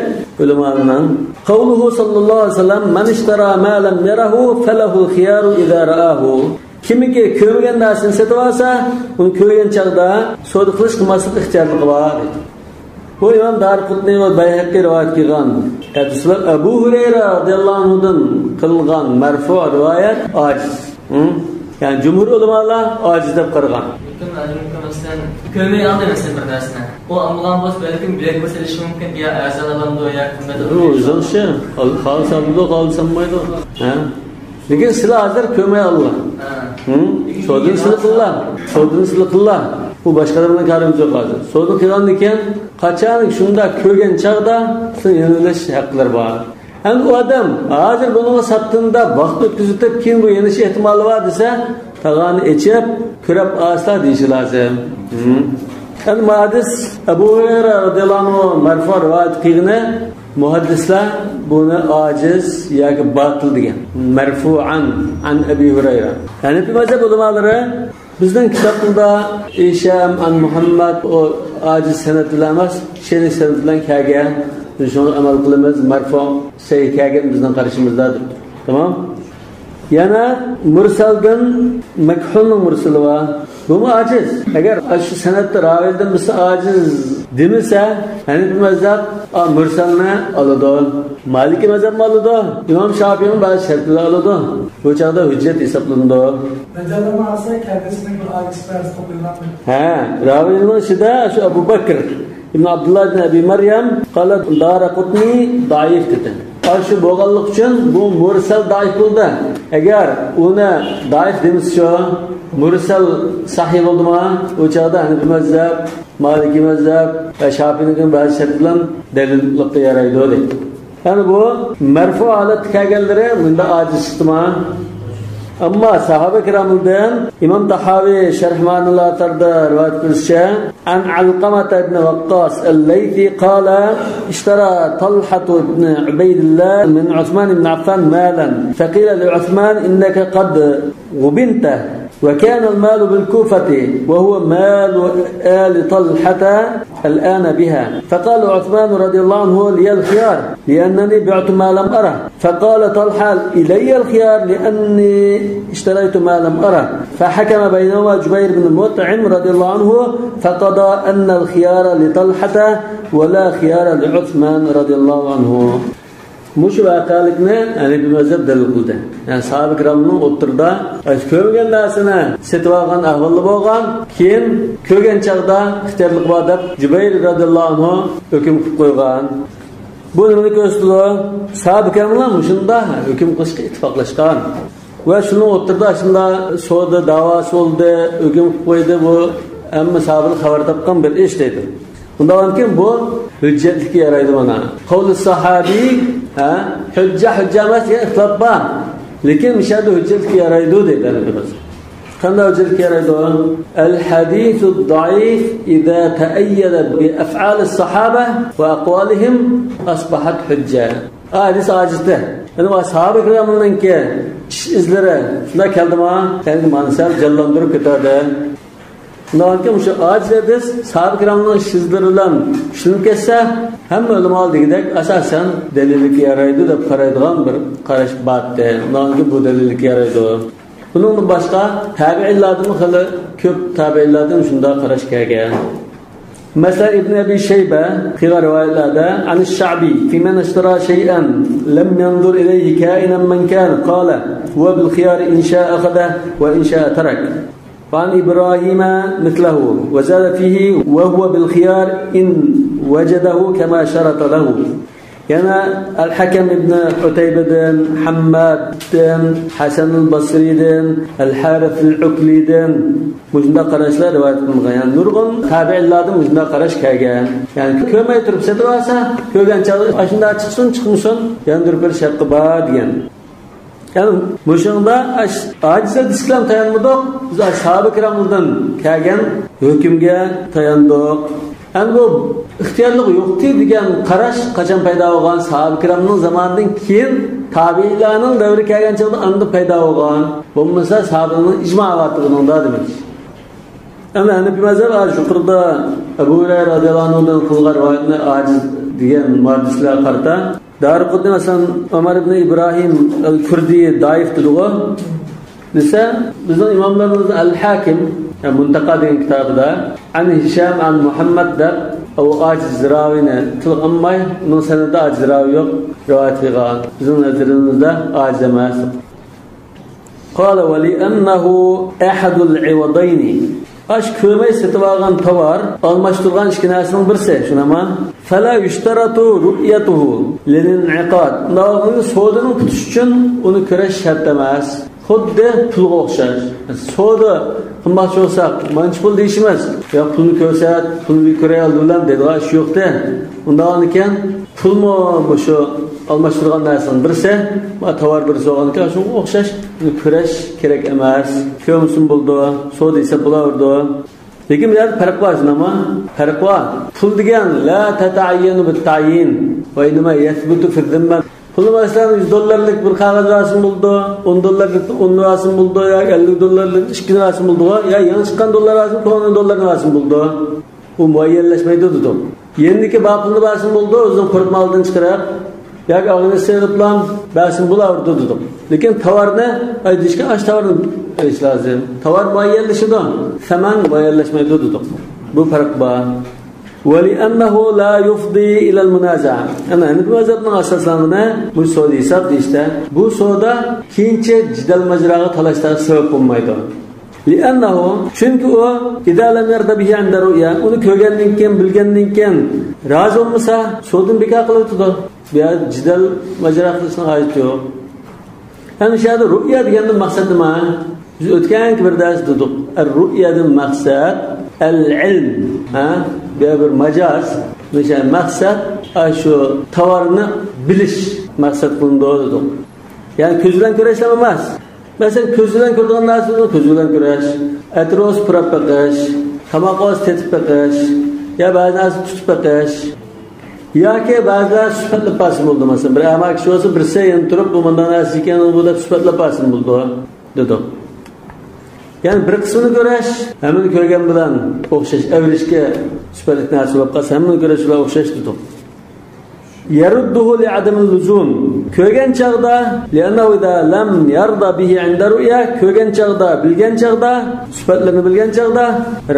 Speaker 1: ulamalarning qawluhu sallallohu alayhi vasallam man ishtara ma lam yarahu falahu xiyar idza ra'ahu. Kimiki ko'rgan narsani sotib olsa, uni ko'rgan chaqda savdo qilish qilmaslik ixtiyorligi bor. Bu İmam Darqutni ve Bayhaqi rivayet qilgan. Abu Hurayra radhiyallohu anhudan qilgan marfu rivoyat aciz. Yani cumhur ulamalar aciz deb qaragan.
Speaker 2: Mesela kömeği aldı mesela bir dersine. O ambulans belki bilek meselesi mümkün ya erzan alandı ya kimde.
Speaker 1: O yüzden şey, kalsamdı kalsamaydı. Lekin sizlar hazır kömeği Allah. Sodun sılıklar. Bu başkalarına karımız yok hazır. Sodun kılan diken kaçan şunda kögen çağda sizin yenileş hakları var. Hem o adam hazır bunu sattığında vakit ötküzüp kim bu yenişi ihtimali var dese tağanı içip kürep asla deyişi lazım. Yani muhaddis Ebu Hureyre radıyallahu anh marfu rivayet qilgani muhaddislar buni aciz yoki batıl degan. Marfu'an an Ebu Hureyre. Yani bir mazhab ulamolari bizning kitobimizda Hisham an Muhammad o aciz sanad bilan emas, sherik sanad bilan kelgan. Biz shuni amal qilamiz. Marfu sahih kelgan bizning qarashimizdadir. Tamam? Yana mursaldan makhulning mursali va bu aciz. Agar shu sanatda raviydan birisi aciz demasa, Hanifi mazhab mursalni oladi. Maliki mazhab oladi. İmam Şafii'nin bazı şartları oladi. Bu çağda hüccet hesaplanadi.
Speaker 3: Mecalama alsa kendisinin bir aciz toplayılan.
Speaker 1: Raviyning ishida shu Abu Bakr ibn Abdullah ibn Abi Maryam qala Daraqutni daif dedi. Şu boğallık için bu mursal daif oldu. Eğer ona daif demişse mursal sahih oldu mu? O çağda Hanifi mazhab, Maliki mazhab ve Şafii'nin bazı şartlarla delillikte yaraydı. Yani bu merfu alet kelgenlere bunda aciz çıkma. Ama sahabe kiramdan İmam Tahavi Şerhmanullah tarda rivayet kılışça an Alqamah ibn Waqqas el-Laythi qala ishtara Talha ibn Ubaydillah min Uthman ibn Affan malan faqila li Uthman innaka qad ghubinta وكان المال بالكوفة وهو مال آل طلحة الآن بها فقال عثمان رضي الله عنه لي الخيار لأنني بعت ما لم أره فقال طلحة إلي الخيار لأني اشتريت ما لم أره فحكم بينهما جبير بن مطعم رضي الله عنه فقضى أن الخيار لطلحة ولا خيار لعثمان رضي الله عنه. Muşu vakalikni Hanifi mazhab dalil qildi. Yani sahabe kiramning o'ttirda ko'rgan narsani setib olgan ahvolda bo'lgan, keyin ko'rgan chaqda ixtiyorlik bor deb Jubayr radhiyallohu anhu hukm qilib qo'ygan. Bu nimani ko'rsatadi? Sahabe kiramlar shunda hukm qilishga ittifoqlashgan. Va shuni o'ttirda shunda savdo da'vosi bo'ldi, hukm qilib qo'ydi. Bu hamma sahabelar xabar topgan bir ish deydi. Bundan keyin bu hüccetlikka yaraydi mana. Qavli sahabi hujja emas degan ixtilof bor. Lekin mishada hüccetlikka yaraydi deydilar biz. Qanday hüccetlikka yaraydi? Al-hadithu ad-da'if idza ta'ayyada bi af'al as-sahaba wa aqwalihim asbahat hujja. Hadis ajizda. Yani sahabe kiramlarninki izlari shunda keldimi? Kendi mansal jallandirib ketadi. Bundan şu aciz sahabe kiramның sizlerinden şunu kesse hem ulamo degidek asasen delillik yaraydı deb qaraydigan bir qarash batdi. Bundan bu delillik yaraydı. Bunun başqa tabi'inlardan xili ko'p tabi'inlardan shunda qarash kelgan. Mesela İbn Abi Şeybe rivayetlerde an-Şa'bi fi men ishtara shay'an lam yanzur ilayhi ka'inan man kana qala huwa bil khiyar in sha'a akhadha wa in sha'a tarak. وعن إبراهيم مثله وزاد فيه وهو بالخيار إن وجده كما شرط له. يعني الحكم ابن عتيبة حماد حسن البصري الحارث العقلي مجندا قراشlar rivoyat qilingan. Nurg'un tabi'inlardan mujnda qarash kelgan. Yani ko'may turib setibasa, ko'rgan chog'da shunda chiqsin, chiqmasin, yandir bir sharti bor degan. Yani bu şunda acize disklam tayanmadık. Biz ashab-ı kiramdan kelgen hükümge tayandık. Yani bu ixtiyorlik yo'qdi degan qarash qachon paydo bo'lgan? Ashab-ı kiramning zamonidan keyin tabi'inlarning davri kelgan chog'da anda paydo bo'lgan. Bo'lmasa sahobaning ijmo'ati buningda demak. Ama Hanifi mazhab yuqorida Abu Hurayra radhiyallohu anhudan qilgan rivoyatni aciz degan muhaddislar qarata Darqutni masalan Ömer ibn İbrahim el-Kurdi daif dediği desa bizning imomlarimiz al-Hakim yani Muntaqa degan kitobida an Hisham an Muhammad deb o aciz ravini tilqanmay uning sanadida aciz ravi yo'q rivoyat qilgan. Bizning nazarimizda aciz emas. Qala wa li annahu ahadul iwadaini Aş kömey setib olgan tovar almashtirgan ikki narsaning birisi, shunama fala yushtaratu ru'yatuhu lil-in'iqad. Navni savdoning tutish uchun uni ko'rish shart emas. Xuddi pulga o'xshash. Savdo qilmoqchi bo'lsak, manch pul deyishimiz. Yo pulni ko'rsat, pulni ko'ray oldilar deydigan ish yo'q-da. Undan keyin pulmi bu shu almashtirgan narsaning birisi, tovar birisi bo'lganki, shunga o'xshash kurash kerak emas. Ko'msin bo'ldi, so'd esa bo'lardi. Lekin bu yerda farq bor, nima? Farq bor. Pul degan la tata'ayyanu bit-ta'yin va inma yathbutu fi dhimma. Pul masalan $100 bir qog'oz rasm bo'ldi, $10 10 rasm bo'ldi, yo $50 2 rasm bo'ldi, yo yangi chiqqan dollar rasm $10 rasm bo'ldi. U muayyanlashmaydi dedi. Yendiki baqilni rasm bo'ldi, o'zing qurib maldan chiqarib, yoki og'ini seriblan rasm bo'lardi dedi. Lekin tovarni aytishga ash tovarni bilish lozim. Tovar muayyanlashadi, saman muayyanlashmaydi dedi. Bu farq bor. وَلِأَنَّهُ لَا يُفْضِي إِلَى الْمُنَازَعَةِ. Ana endi bu mazhabning asoslanishini bu so'da hisob deyishda, bu so'da keyincha jidal majraga talashda sabab bo'lmaydi. لِأَنَّهُ çünkü o إِذَا لَمْ يَرْضَ بِهِ عِنْدَ رُؤْيَا, uni ko'rgandan keyin, bilgandan keyin rozi bo'lmasa, so'dini bekor qilib turdi. Bu jidal majra qilishning hojati yo'q. Ana shu yerda ru'ya deganning maqsadi nima? Biz o'tgan bir dars dedik. Ar-ru'yadan maqsad al-ilm, bir majaz. Mesela maqsad şu tovarni bilish maqsad qilindi dedik. Yani ko'z bilan ko'rish emas. Mesela ko'z bilan ko'rgan narsani ko'z bilan ko'rish, atrof purab baqish, qamoqos tetib baqish, ya ba'zan tutib baqish. Yoki ba'zan sifatlab pasim bo'ldi, masalan, bir amak kishi bo'lsa, bir sayin turib, bu bundan narsa ekan, bu deb sifatlab pasim bo'ldi, dedi. Yani bir qismini ko'rish, hammani ko'rgan bilan o'xshash, avrishga sifatli narsa bo'lib qolsa, hammani ko'rish bilan o'xshash dedi. Yarudduhu li'adamil luzum. Ko'rgan chaqda, li'annahu idza lam yarda bihi 'inda ru'ya, ko'rgan chaqda, bilgan chaqda, sifatlarni bilgan chaqda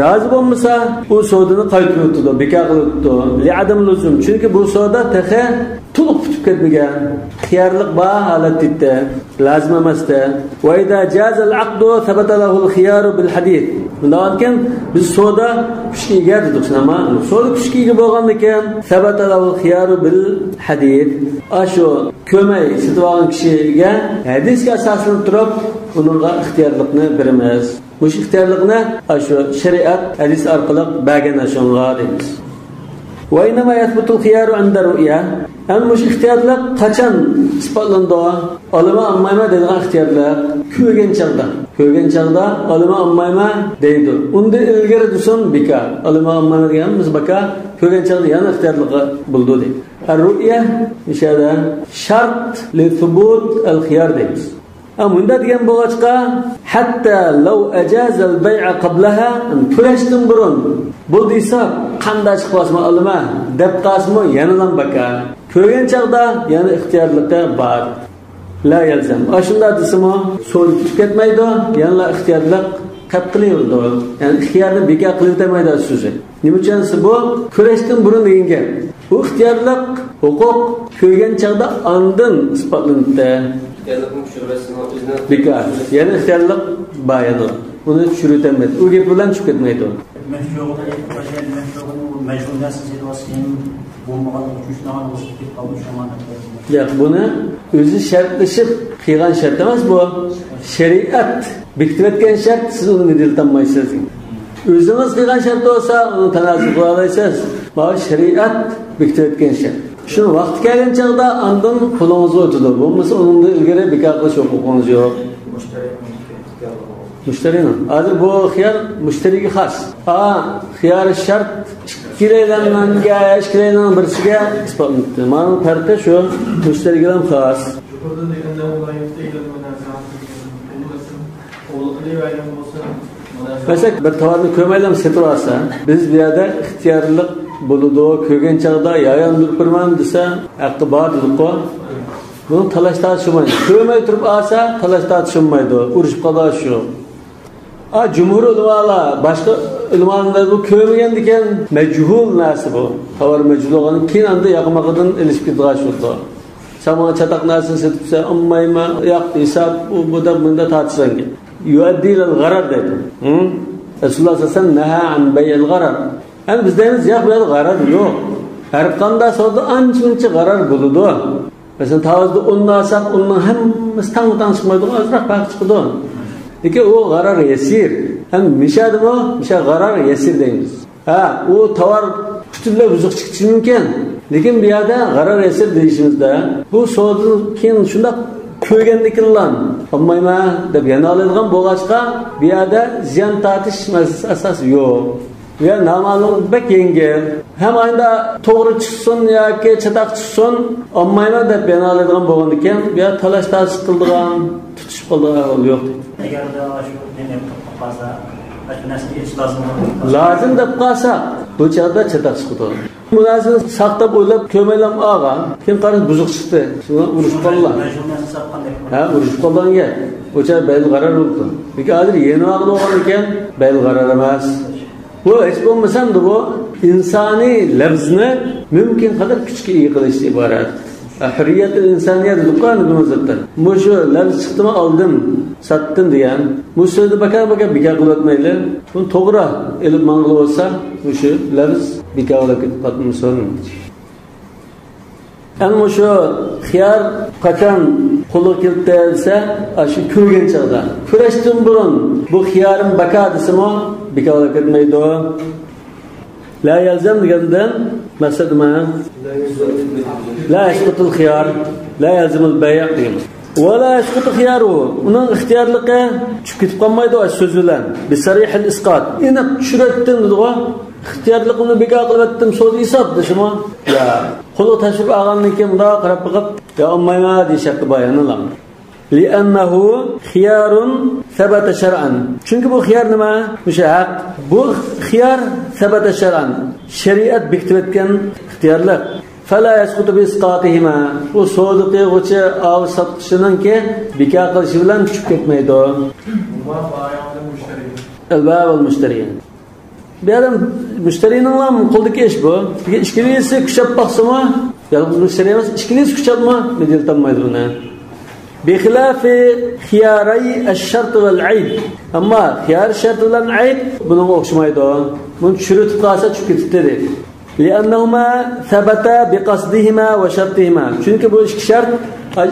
Speaker 1: rozi bo'lmasa, u so'dini qaytarib o'tdi, bekor qilib o'tdi. Li'adamil luzum. Chunki bu so'da taxa to'liq tutib ketmagan. Xiyarlik bor holatda, lozim emasda. Va idza jaza al-'aqdu thabata lahu al-khiyaru bil hadith. Bundan biz so'da kuchga ega dedik, nima? So'da kuchga ega bo'lgandan keyin thabata lahu al-khiyaru bil hadith. Ashu ko'may sitib olgan kishiga hadisga asoslanib turib, uningga ixtiyorlikni beramiz. Bu ixtiyorlikni ashu shariat hadis orqali bergan shunga deymiz. Wa inma yathbutu al-khiyaru 'inda ru'ya. Ama şu ixtiyorlik qachon isbotlandi? Olima olmayman degan ixtiyorlik ko'rgan chaqda olima olmayman deydi. Unda ilgari desin bekor. Olima olmayman deganimiz bekor, ko'rgan chaqda yana ixtiyorligi bo'ldi deydi. Ar-ru'ya ishada shart li thubut al-khiyar deymiz. Bunda degan bo'lg'achqa hatta law ajaza al-bay'a qablaha, kurashdan burun bo'ldiysa qanday chiqmasmi olima deb qasmi yanadan bekor. Ko'rgan chaqda yana ixtiyorlikda bor. La yalzam. Ashunda desimi so'l tutib ketmaydi, yana ixtiyorlik qab qilaverdi. Yani ixtiyorni bekor qilib demaydi so'zi. Nima uchun bu kurashdan burun degan gap. Bu ixtiyorlik huquq ko'rgan chaqda andin isbotlanadi. Bekor. Yani ixtiyorlik bayani. Buni tushirib etmaydi. U gap bilan tushib ketmaydi. Ya buni o'zi shartlashib qilgan shart emas bu. Shariat bekitib etgan shart, siz uni diltanmaysiz. O'zingiz qilgan shart bo'lsa, uni tanazzul qila olasiz. Bu shariat bekitib etgan shart. Shuni vaqt kelgan chaqda andin qo'lingizga o'tadi. Bo'lmasa uni ilgari bekor qilish huquqingiz yo'q. Müşterinin. Hozir bu xiyar müşteriga xos. Xiyar shart ikkilaydan birisiga isbotlanadi. Mana farqi shu, müşteriga ham xos. Mesela bir tovarni ko'maylam setib olsa, biz bu yerda ixtiyorlik bo'ladi, ko'rgan chaqda yayon durpirman desa, haqqi bor dedi-ku. Buni talashda tushmaydi. Ko'may turib olsa, talashda tushmaydi. Urushib qoladi shu. Cumhur ulamalar, başka ulamalar bu ko'rmagan ekan, majhul narsa bu. Tovar majhul bo'lgan, keyin anda yaqmaqadan ilishib ketgan shunda. Sama chataq narsani setibsa, "Ammayma, yo'q desa, bu da bunda tartishlangan." Yuaddi al-gharar dedi. Rasululloh sallallohu alayhi vasallam naha an bay'il gharar. Ham bizdamiz yo'q, bu g'arar yo'q. Har qanday savdo ancha g'arar bo'ladi. Masalan, tavozda unnasak, unning hammasi tang chiqmaydi, ozroq farq chiqadi. Lekin o g'arar yasir. Ham mishadimi? Misha g'arar yasir deymiz. O tovar butunlay buzuq chiqishi mumkin. Lekin bu yerda g'arar esir deyishimizda bu so'zdan keyin shunda ko'rgandikilan olmayma deb yana oladigan bo'lg'achqa bu yerda ziyon tortish asosi yo'q. Ya namazın bek yengil. Hem aynı to'g'ri chiqsin yoki chataq chiqsin, olmayma deb yana oladigan bo'lgandikan, bu yer talash ta'sis qildigan, tutishib qoldigan yo'q.
Speaker 4: Agarda shu nima qilsa, shu narsaga hech
Speaker 1: lazım deb qolsa, bu chaqda chataq chiqdi. Bu narsani saqlab o'ylab ko'maylam olgan, kim qarab buzuq chiqdi. Shuni urushib qolgan. Ha, urushib qolganga. O'cha bayil g'arar bo'ldi. Lekin hozir yeni vaqt bo'lgan ekan, bayil g'arar emas. Bu hiç bo'lmasam bu insoniy lafzni mumkin qadar kuchga ega qilishdan iborat. Hurriyatul insoniyat duqonimizda. Bu shu lafz chiqdimi oldim, satdim degan. Bu so'zni bakar bekor qilmaylar. Buni to'g'ri ilm ma'lum bo'lsa, bu shu lafz bekor qilib qatnashsin. Ama şu xiyar qachon qo'lga keltirsa, shu ko'rgan chog'da. Kurashdan burun bu xiyarim baka desimi bekor ketmaydi. La yalzam degandan maqsad nima? La yasqutul xiyar, la yalzamul bay' deymiz. Va la yasqutul xiyaru. Uning ixtiyorligi tushib ketib qolmaydi o so'z bilan. Bi sarihil isqat. Ina tushratdim dedi-ku. İxtiyorligimni bekor qilib so'z hisob deshimi? Ya, qo'lga tashib olgandan keyin bunda qarab qo'yib, "Ya olmayman" deyishadi bayonalam. لأنه خيار ثبت شرعا. Çünkü bu xiyar nima? O'sha haq. Bu xiyar ثبت شرعا. Shariat bekitib etgan ixtiyorlar. فلا يسقط بإسقاطهما. Bu so'zni qiyg'uchi av satqishiningki bekor qilishi bilan tushib ketmaydi. Al-bab al-mushtari. Bir adam müşterinin var mı? Qo'ldagi ish bu. İşkilisi kuchab baqsimi? Yalnız müşteri emas, işkilisi kuchabmi? Medil tanmaydi uni. بخلاف خياري الشرط والعيب. Ama xiyar shart bilan ayb bunga o'xshamaydi. Buni tushirib qolsa tushib ketadi. لأنهما ثبتا بقصدهما وشرطهما. Çünkü bu ikki shart,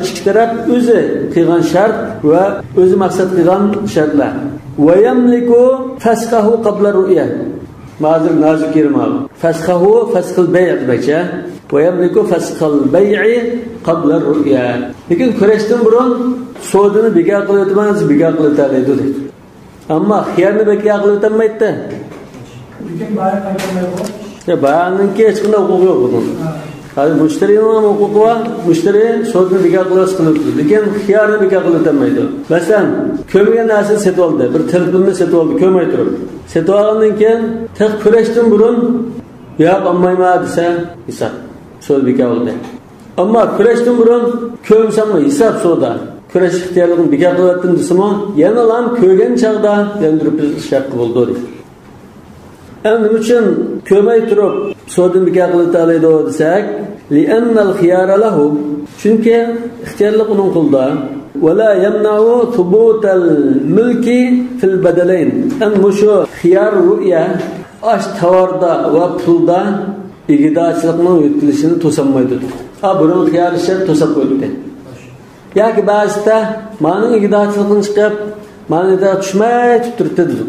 Speaker 1: ikki taraf o'zi qilgan shart va o'zi maqsad qilgan shartlar. ويملك فسخه قبل الرؤية. Mazir nazik kirma. فسخه فسخ البيع demakcha. ويملك فسخ البيع قبل الرؤية. Lekin kurashdan burun so'zini bekor qilib o'tmaz, bekor qilib o'tadi dedi. Ammo xiyarni bekor qilib o'tmaydi.
Speaker 3: Lekin bay qaytarmaydi.
Speaker 1: Ya bay'ninki hech qanday huquqi yo'q buning. Hali mushtarining ham huquqi bor. Mushtari so'zni bekor qilib o'tadi. Lekin xiyarni bekor qilib o'tmaydi. Masalan, ko'mgan narsani sotib oldi, bir telefonini sotib oldi, ko'may turib. Sotib olgandan keyin tek kurashdan burun yo'q olmayman desa, hisob so'z bekor bo'ldi. Ammo kurashdan burun ko'msammi hisob so'da. Kurash ixtiyorligini bekor qilyaptim desimi, yana ham ko'rgan chog'da yandirib shart bo'ldi. Endi nima uchun ko'may turib so'zni bekor qilib oladi desak, li'annal xiyara lahu. Chunki ixtiyorlik uning qo'lida. ولا يمنع ثبوت الملك في البدلين. En mushu xiyar ru'ya ash tovarda va pulda igidachlikning yutilishini to'samaydi. Ha, burun xiyar shart to'sab qo'ydi. Yoki ba'zida ma'ning igidachlikni chiqib, ma'nida tushmay turibdi.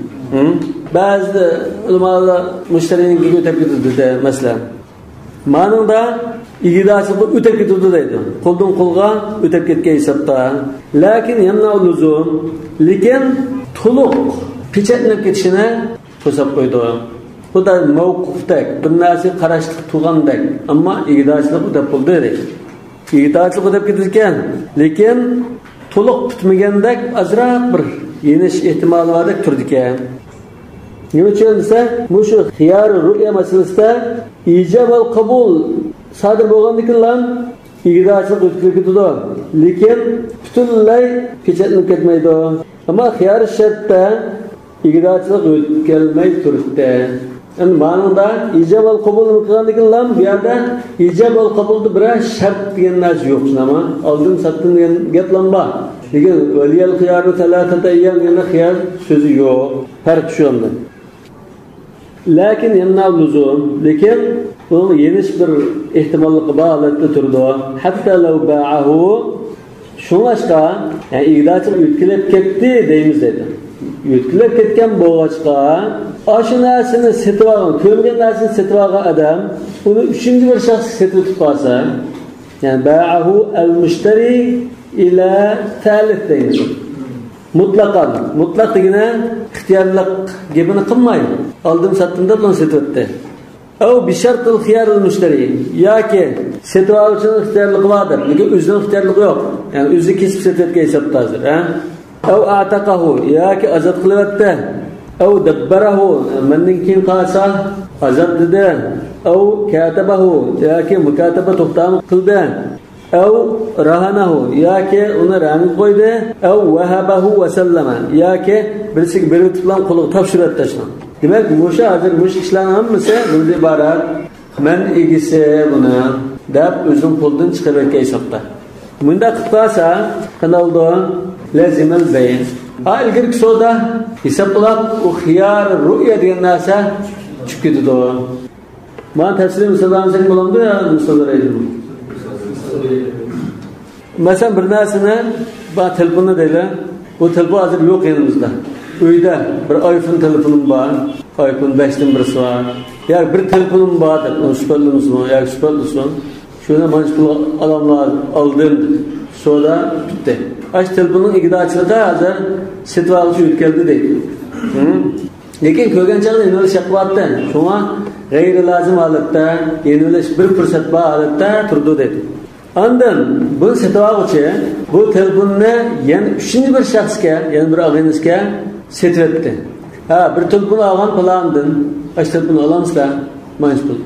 Speaker 1: Ba'zi ulamolar mushtarining o'tib ketdi masalan. Ma'nida igidachlikni o'tib ketdi deydi. Qo'ldan qo'lga o'tib ketgan hisobda. Lakin yamna luzum, lekin to'liq pechatlanib ketishini to'sab qo'ydi. Bu da mavqufdak, bir narsa qarashlik turgandek, ammo igidachlik o'tib bo'ldi deydi. Igidachlik o'tib ketgan, lekin to'liq bitmagandek azroq bir yenish ehtimoli bordek turdi ekan. Nima uchun desa, bu shu xiyar ru'ya masalasida ijab va qabul sodir bo'lgandikilar igidachlik o'tib ketdi. Lekin butunlay pechatlanib ketmaydi. Ammo xiyar shartda igidachlik o'tkazilmay turibdi. Endi ma'noda ijab va qabul qilgandikilar bu yerda ijab va qabulda bir shart degan narsa yo'q. Nima? Oldin satdim degan gaplar bor. Lekin valiyal xiyaru talatata ayyam degan xiyar so'zi yo'q. Farq shunda. Lakin yamna luzum, lekin bunun yeniş bir ehtimolliqi bağlıqda turdi. Hatta law ba'ahu shunashqa, yani igidachlik yutkilib ketdi deymiz dedi. Yutkilib ketgan bo'g'achqa Aşı narsini setib olgan, ko'rgan narsini setib olgan odam, uni uchinchi bir shaxs setib o'tib qolsa, ya'ni ba'ahu al-mushtari ila talith deydi. Mutlaq degani ixtiyorlik gapini qilmaydi. Oldim satdimda bilan setib o'tdi. Av bi shartil xiyar al-mushtari yoki setib oluvchining ixtiyorligi bordir, lekin o'zining ixtiyorligi yo'q. Ya'ni o'zi kesib setib o'tgan hisobda hozir, ha? Av a'taqahu yoki azod qilyapti. Av dabbarahu mendan keyin qolsa azod dedi. Av katabahu yoki mukataba to'xtam qildi. Av rahanahu yoki uni rahn qo'ydi. Av wahabahu va sallama yoki birisiga berib bilan qo'liga topshirib tashladi. Demak, o'sha hozir mush ishlarning hammasi bunday iborat. Men egisi buni deb o'zim qo'ldan chiqarib o'tgan hisobda. Bunda qilsa qanday lazimal bayn. Ilgirki so'da hisoblab u xiyar ru'ya degan narsa chiqib ketdi. Men tafsir misollarni bo'lamdi, misollar aytdim. Masalan, bir narsani ba telefonni deylar. Bu telefon hozir yo'q elimizda. Uyda bir iPhone telefonim bor, iPhone 5dan birisi bor. Yoki bir telefonim bor deb, Super'limizmi yoki Super'lismi? Shuni men odamlar oldim, so'da bitdi. Aş telefonun iqtidochiligi hozir setib olishga o'tkazdi deydi. Lekin ko'rgan chog'da yo'nalish yapyapti. Shunga g'ayri lozim holatda, yo'nalish bir fursat bor holatda turdi deydi. Ondan bu setib oluvchi bu telefonni yana uchinchi bir shaxsga, yana bir og'inizga setib etdi. Ha, bir telefon olgan plandan, ash telefonni olamizlar, mana pul.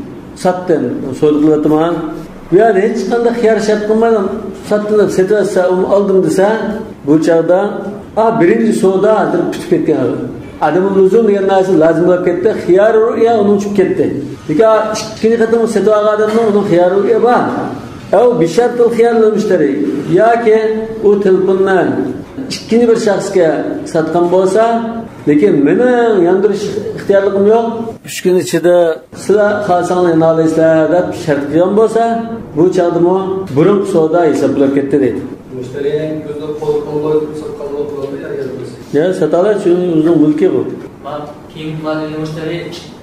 Speaker 1: Satdim, so'd qilyapman. Bu yerda hech qanday xiyar shart qilmadim. Satdim deb setib etsa, oldim desa, bu chog'da birinchi savdo hozir bitib ketgan. Adamın lüzum degan narsa lozim bo'lib ketdi. Xiyar ru'ya uni uchib ketdi. Lekin ikkinchi qatam setib olgan odamning uni xiyar ru'ya bor. Av bi shartil xiyar al-mushtari yoki u telefonni ikkinchi bir shaxsga sotgan bo'lsa, lekin meni yandirish ixtiyorligim yo'q. 3 kun ichida sizlar xohlasangiz olasizlar deb shart qilgan bo'lsa, bu chog'da burun savdo hisoblab ketdi deydi.
Speaker 5: Mushtarining ko'zda qo'l sotgan bo'ladi ya.
Speaker 1: Ya satalar çünkü uzun mulki bu.
Speaker 2: Kim vadeli müşteri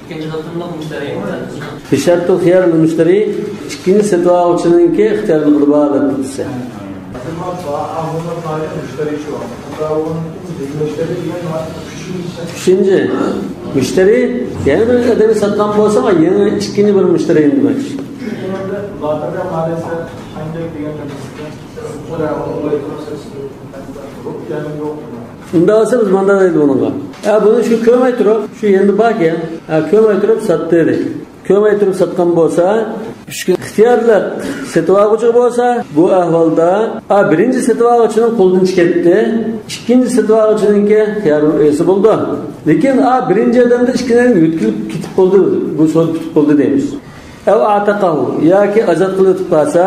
Speaker 2: ikinci katında müşteri.
Speaker 1: Şartı xiyar müşteri ikinci setva uçununki ihtiyarlığı bağlı tutsa. Üçüncü müşteri yani bir adamı sattan olsa ama yeni ikinci bir müşteri demek. Unda olsa biz manda deydi onunla. Bunu şu kömey turup, şu yendi bak ya, kömey turup sattı dedi. Kömey turup satkan bolsa, 3 gün ihtiyarlar setib oluvchi bolsa, bu ahvolda birinchi setib oluvchining qo'ldan chiqdi, ikkinchi setib oluvchininki xiyar esi bo'ldi. Lekin birinchi odamda ikkilanib yutkilib ketib qoldi, bu so'z bitib qoldi deymiz. Ev ataqahu yoki azat qilib qolsa,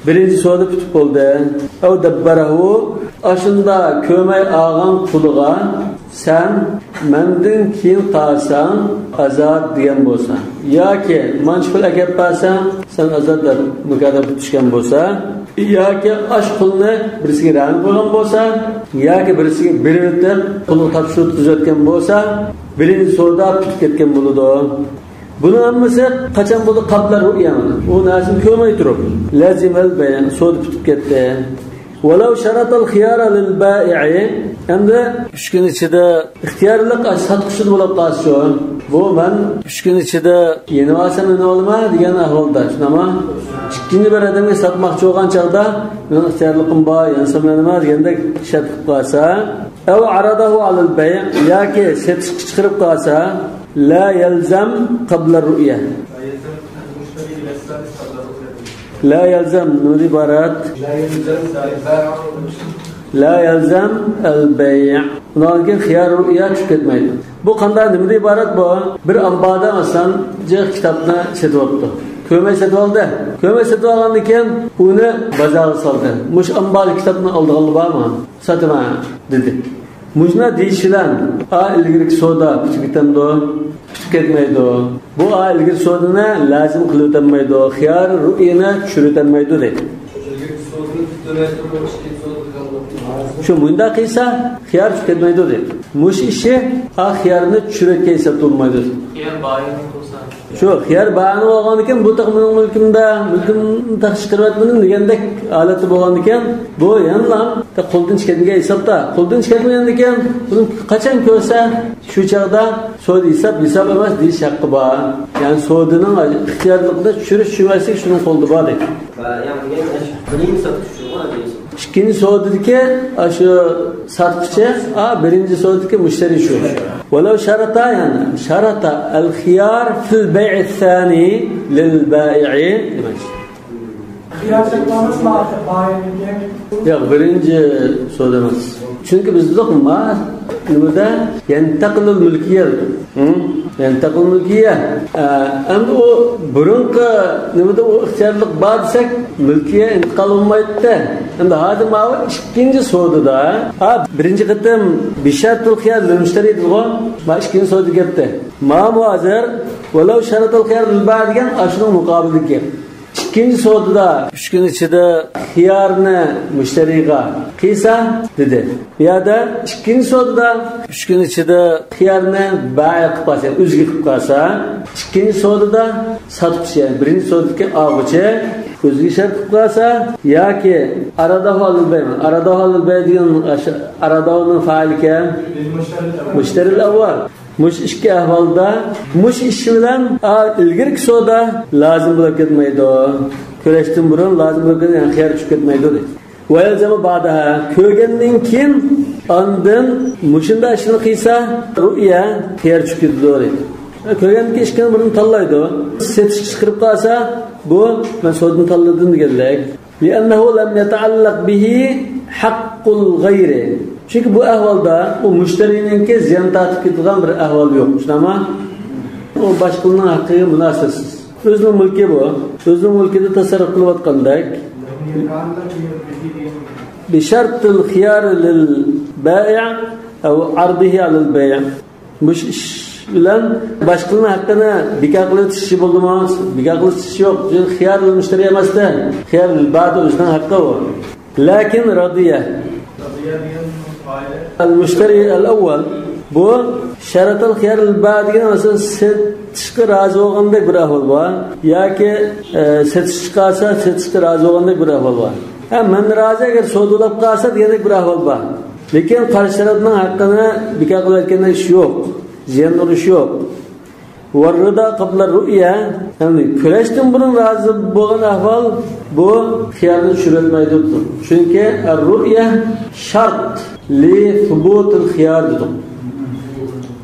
Speaker 1: birinchi so'zi bitib qoldi. Ev dabbarahu aşında kömey ağan puluğa sen mendin keyin qalsan azat degan bo'lsa yoki manchpul akab qalsan sen azat deb mukadab tushgan bo'lsa yoki ash pulni birisiga ran bo'lgan bo'lsa yoki birisiga berib deb pulni topshirib tuzatgan bo'lsa birinchi savdo bitib ketgan bo'ladi. Buni hammasi qachon bo'ldi? Qabla ru'yani. U narsa ko'may turib lazimal bayan savdo bitib ketdi. ولو شرط الخيار للبائع endi 3 kun ichida ixtiyorlik sotqichi bo'lib qolsa, bu men 3 kun ichida yeni olsam nima olma degan ahvolda. Shunama ikkinchi bir odamga sotmoqchi bo'lgan chog'da men ixtiyorligim bor, yansam nima deganda shart qilib qolsa, aw aradahu alal bay' yoki setish chiqarib qolsa, la yalzam qabla ru'ya. La yalzam nuri barat la yalzam al-bay'. Bundan xiyar ru'ya chiqmaydi. Bu qanday nima iborat bu? Bir ambada masalan, kitobni setib olibdi. Kömey setib oldi. Kömey setib olgandan keyin uni bozorga soldi. Mush ambal kitobni oldiganlar bormi? Sotma dedi. Mujna deyishilar, ilgirki savdo bitib ketmaydi. Bu ilgir savdoni lozim qilib o'tmaydi. Xiyar ru'yani tushirib o'tmaydi dedi.
Speaker 5: İlgirki savdoni tushirib o'tmaydi.
Speaker 1: Şu munda qilsa, xiyar ketmaydi dedi. Mush ishi xiyarni tushirib hisoblanmaydi.
Speaker 2: Xiyar bayini qilsa.
Speaker 1: Shu xiyar bayini bo'lgan ekan, bu taqmin mulkimda, mulkim tashqirotning degandek holati bo'lgan ekan, bu yanlam qo'ldan chiqadigan hisobda. Qo'ldan chiqadigan ekan, buni qachon ko'rsa, shu chaqda so'd hisob emas deyish haqqi bor. Ya'ni so'dining ixtiyorligida tushirish shuni qo'lda bor deydi. İkinci so'diki shu satqchi, birinchi so'diki mushtari shu. Walau sharata yani sharata al-khiyar fil bay' ath-thani lil bai'i demek.
Speaker 3: Xiyar chekmamiz ma'qul bayinga.
Speaker 1: Yo'q, birinchi so'd emas. Chunki bizda nimada yantaqilul mulkiyya. Yantaqilul mulkiyya. Endi o burunqi nimada o ixtiyorlik bor desak, mulkiyya intiqol bo'lmaydi. Endi hozir mana ikkinchi so'dida, birinchi qatam bishartul xiyar lil mushtari deydi-ku. Mana ikkinchi so'dda gapda. Ma hozir walau sharatul xiyar lil ba' degan ashning muqobiligi. İkinci so'dida 3 kun ichida xiyarni mushtariga qilsa dedi. Bu yerda ikkinchi so'dida 3 kun ichida xiyarni bay' qilib qo'ysa, o'ziga qilib qo'ysa, ikkinchi so'dida sotuvchi, birinchi so'diki oluvchi o'ziga shart qilib qo'ysa yoki arada holil bayman. Arada holil bay degan aradavning fa'ili kim? Mushtaril avval. Mush ikki ahvolda mush ish bilan ilgirki so'da lozim bo'lib ketmaydi. Ko'rishdan burun lozim bo'lib ketgan xiyar tushib ketmaydi dedi. Va yalzama ba'daha ko'rgandan keyin ondan mushunda ishni qilsa ru'ya xiyar tushib ketadi dedi. Ko'rgandan keyin ishni burun tanlaydi. Setish chiqarib qolsa bu men so'dni tanladim deganlik. Li'annahu lam yata'allaq bihi haqqul ghayri. Çünkü bu ahvalda o müşterininki ziyan tatib ketadigan bir ahval yo'q. Shunami? O boshqaning haqqiga munosabatsiz. O'zining mulki bu. O'zining mulkida tasarruf qilayotgandek bi shartil xiyar lil bai' aw ardihi alal bai'. Bu ish bilan boshqaning haqqini bekor qilib tishi bo'ldimi? Bekor qilib tishi yo'q. Çünkü xiyar lil mushtari emasda. Xiyar lil ba'd o'zining haqqi bu. Lakin radiya المشتري الأول bu şaratal xiyar al-ba' degan masalan setishga rozi bo'lgandek bir ahvol bor yoki setish chiqarsa setishga rozi bo'lgandek bir ahvol bor. Men rozi agar sodolab qolsa degandek bir ahvol bor. Lekin qarshi tarafning haqqini bekor qilayotganda ish yo'q. Ziyon urish yo'q. Varrida qabla ru'ya, ya'ni ko'rishdan burun rozi bo'lgan ahvol bu xiyarni tushirmaydi. Chunki ar-ru'ya shart li thubutul xiyar dedi.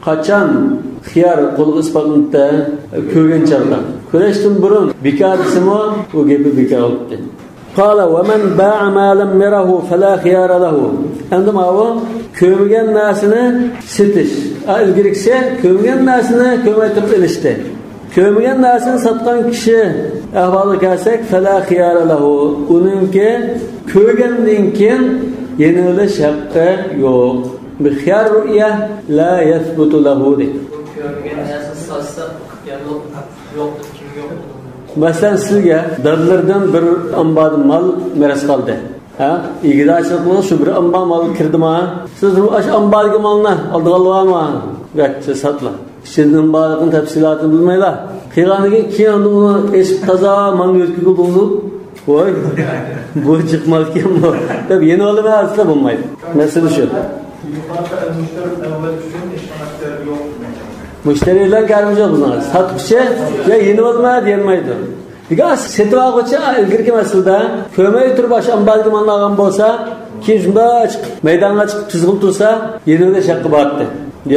Speaker 1: Qachon xiyar qo'lga isbotlanda ko'rgan chog'da ko'rishdan burun bekor desimi u gapi bekor bo'ldi. Qala va man ba'a ma lam yarahu fala xiyara lahu. Endi mana ko'rgan narsani setish. Ilgirikse ko'rgan narsani ko'maytirib ilishdi. Ko'rgan narsani sotgan kishi ahvoli kelsak fala xiyara lahu. Uningki ko'rgandan keyin yeni o'lish haqqi yo'q. Bi xiyar ru'ya la yathbutu lahu.
Speaker 2: Ko'rgan narsa sotsa yo'q kim yo'q.
Speaker 1: Masalan sizga dadlardan bir ombod mol meros qoldi. İgdaşlıklı şu bir amba mal kirdima. Siz bu ambadagi malni oldiga olibmi? G'atcha satla. Sizning barliqning tafsilotini bilmaylar. Qilganiga keyin uni eshib toza mal o'tkazib bo'ldi. Voy. Bu chiqmal kim bu? Deb yeni olmasa bo'lmaydi. Masala shu. Müşteriler gelmeyecek bunlar. Satışçı ya yeni olma diyemeydi. Diga setib olg'uchi ilgirki masalada ko'may turib ambalga manlagan bo'lsa, keyin shunda chiqib maydonga chiqib tizg'il tursa, yerida shaqqi bordi.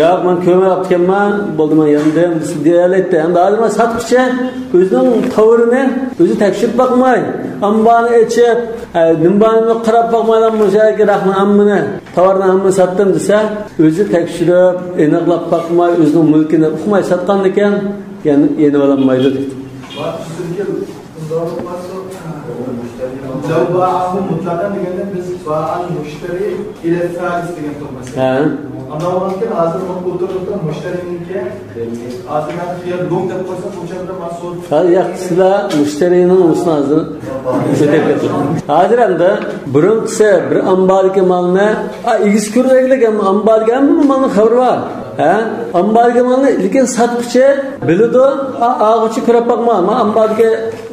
Speaker 1: Yo'q, men ko'may olibman, bo'ldi men yandim deyayapti. Endi hozir satuvchi o'zining tovarini o'zi tekshirib boqmay, ambani echib, nimbani qarab boqmaydan bo'lsa-ki, rahman ammini, tovarni ammini satdim desa, o'zi tekshirib, aniqlab boqmay, o'zining mulkini uqmay satgan ekan, yeni olinmaydi deydi.
Speaker 3: Mutlaqan deganda biz ba'al mushtari ila salis degan to'g'risi. Ama olanki hazır onu otururken müşterininki hazır yani fiyat long deb koysa uçakta mahsul.
Speaker 1: Hadi yaxşısıyla müşterinin olsun hazır. Hazır anda birinchisi bir ambarga malni igis ko'raydigan ambarga hamma malni xabar bor. Ha? Ambarga malni lekin sotuvchi biladi, og'uchi ko'rib boqma. Men ambarga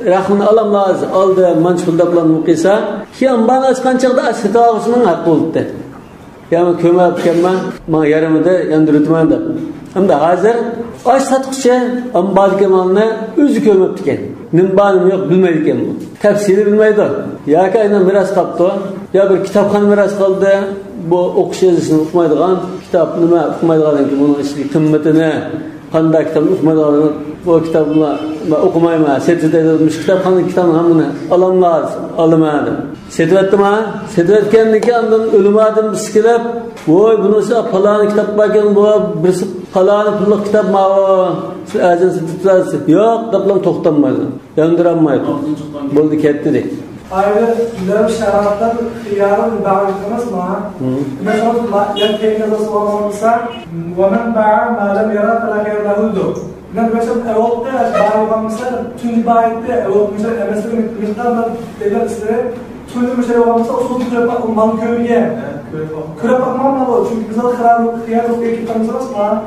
Speaker 1: rahmini olam lazım. Aldı, manchulda bilan o'qisa, ki ambarni ochgan chaqda sotib og'uchining haqqi bo'ldi. Yani kömür tükenme, ma yarımda yandırıtman da. Hem de hazır, aç satıkça ambal kemalına özü kömür tüken. Nimbanım yok bilmeyken bu. Tefsiri bilmeydi. Ya ki aynen miras kaptı. Ya bir kitaphan miras kaldı. Bu okuş yazısını okumaydıgan. Kitap nime okumaydıgan ki bunun işte kımmetini. Kanda kitabını okumaydıgan. Bu kitabını okumayma. Setit edilmiş kitaphanın kitabını hamını alanlar alamadı. Setvettim ha. Setvetkendeki andan ölüme adım bisikilep. Oy bunu falan kitap bakken bu birisi falan pulluk kitap ma o. Azın setvetlersi. Yok kaplan toxtanmaydı. Yandıranmaydı. Buldu ketti de.
Speaker 3: Ayrıca güzel şaraplar yarın davetimiz var. Mesela yan kendinize sormamızsa وَمَنْ بَعَ مَا لَمْ يَرَى فَلَا خَيْرَ لَهُ diyor. Mesela evvelde davetimize tüm davette evvelde mesela emesleri miktarlar dediler size tüm mesela evvelde usulü kırıp umman köyüye kırıp bakmam lazım çünkü bize hıyarlık ekiplerimiz var.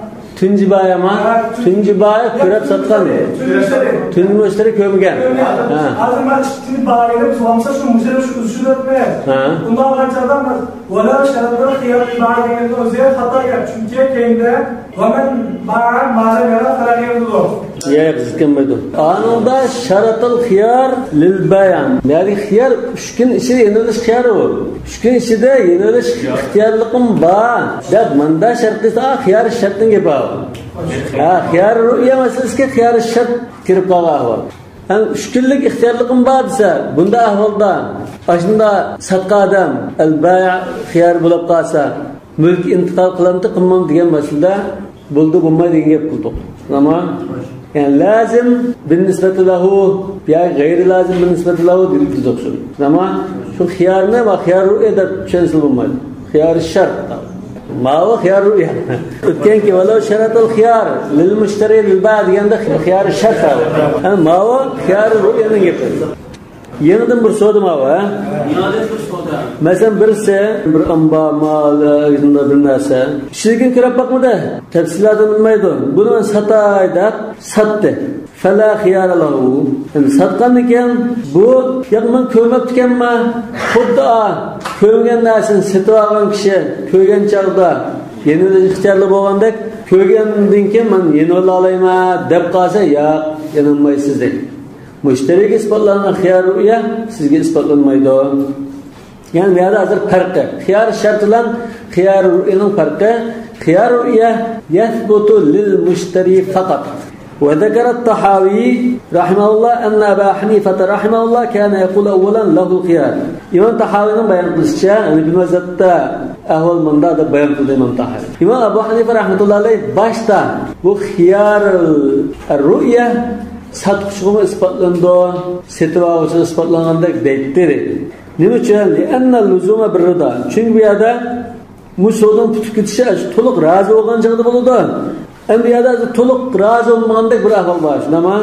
Speaker 1: Tunji bayama, tunji bay kırıp satkan. Tunji müşteri kömgen.
Speaker 3: Hazır ben tunji bayayla soğamsa şu müşteri şu üzülür mü? Bundan başlardan valla şarapları hıyarlık bayayla özel hata yap. Çünkü kendi hemen bayar malum yara falan yapıyor.
Speaker 1: Ya kızıkamadım. Anında şaratal hıyar lil bayan. Yani hıyar üçgen içi yeniliş hıyarı var. Üçgen içi de yeniliş ihtiyarlıkım var. Dek manda şartıysa hıyar şartın gibi var. Hıyar rüya meselesi ki hıyar şart kirip kalan var. Yani üçgenlik ihtiyarlıkım varsa bunda ahvalda aslında satka adam el baya hıyar bulup kalsa mülk intikal kılantı kılmam diyen meselede buldu bulmayı diye bulduk. Ama yani lazım بالنسبة له ya gayri lazım بالنسبة له diyeceksin. Ama şu hıyar ne var? Hıyar rüya da çensil bulmayı. Hıyar şart. Ma o hıyar rüya. Ötken ki velav şaratal hıyar lil müşteri lil ba'd yanında hıyar şart var. Ma o hıyar rüyanın gibi. Yeniden bir soru var ha. Mesela birisi bir amba mal yüzünde bir narsa. Şirkin kırıp bakmadı. Tefsilatını bilmeydi. Bunu sataydı. Sattı. Fela hıyara lahu. Yani satkan iken bu yakman kömek tükenme. Hudda köygen dersin satı algan kişi köygen çağda yeni de ihtiyarlı boğandak köygendin ki ben yeni ol alayım ha dep kalsa ya yanılmayı sizde. Müşterik ispatlanan hıyar rüya sizge ispatlanmaydı. Yani bir hazır farkı. Hıyar şartılan hıyar rüyanın farkı. Hıyar rüya yethbutu lil müşteri fakat. وذكر الطحاوي رحمه الله أن أبا حنيفة رحمه الله كان يقول أولا له الخيار. İmam Tahavi'nin bayan kılışça, yani bir mezhepte ahval manda da bayan kıldı İmam Tahavi. İmam Ebu Hanife rahmetullahi aleyh başta bu hıyar rüya satışçılığımı ispatlandı, setivavısı ispatlananda deyittir. Ne için? لأن اللزوم بالرضا. Çünkü bir yerde musulun tutup gidişi toluk razı olan çağda buludu. Enbiyada toluk razı olmayandak bir ahval var. Ama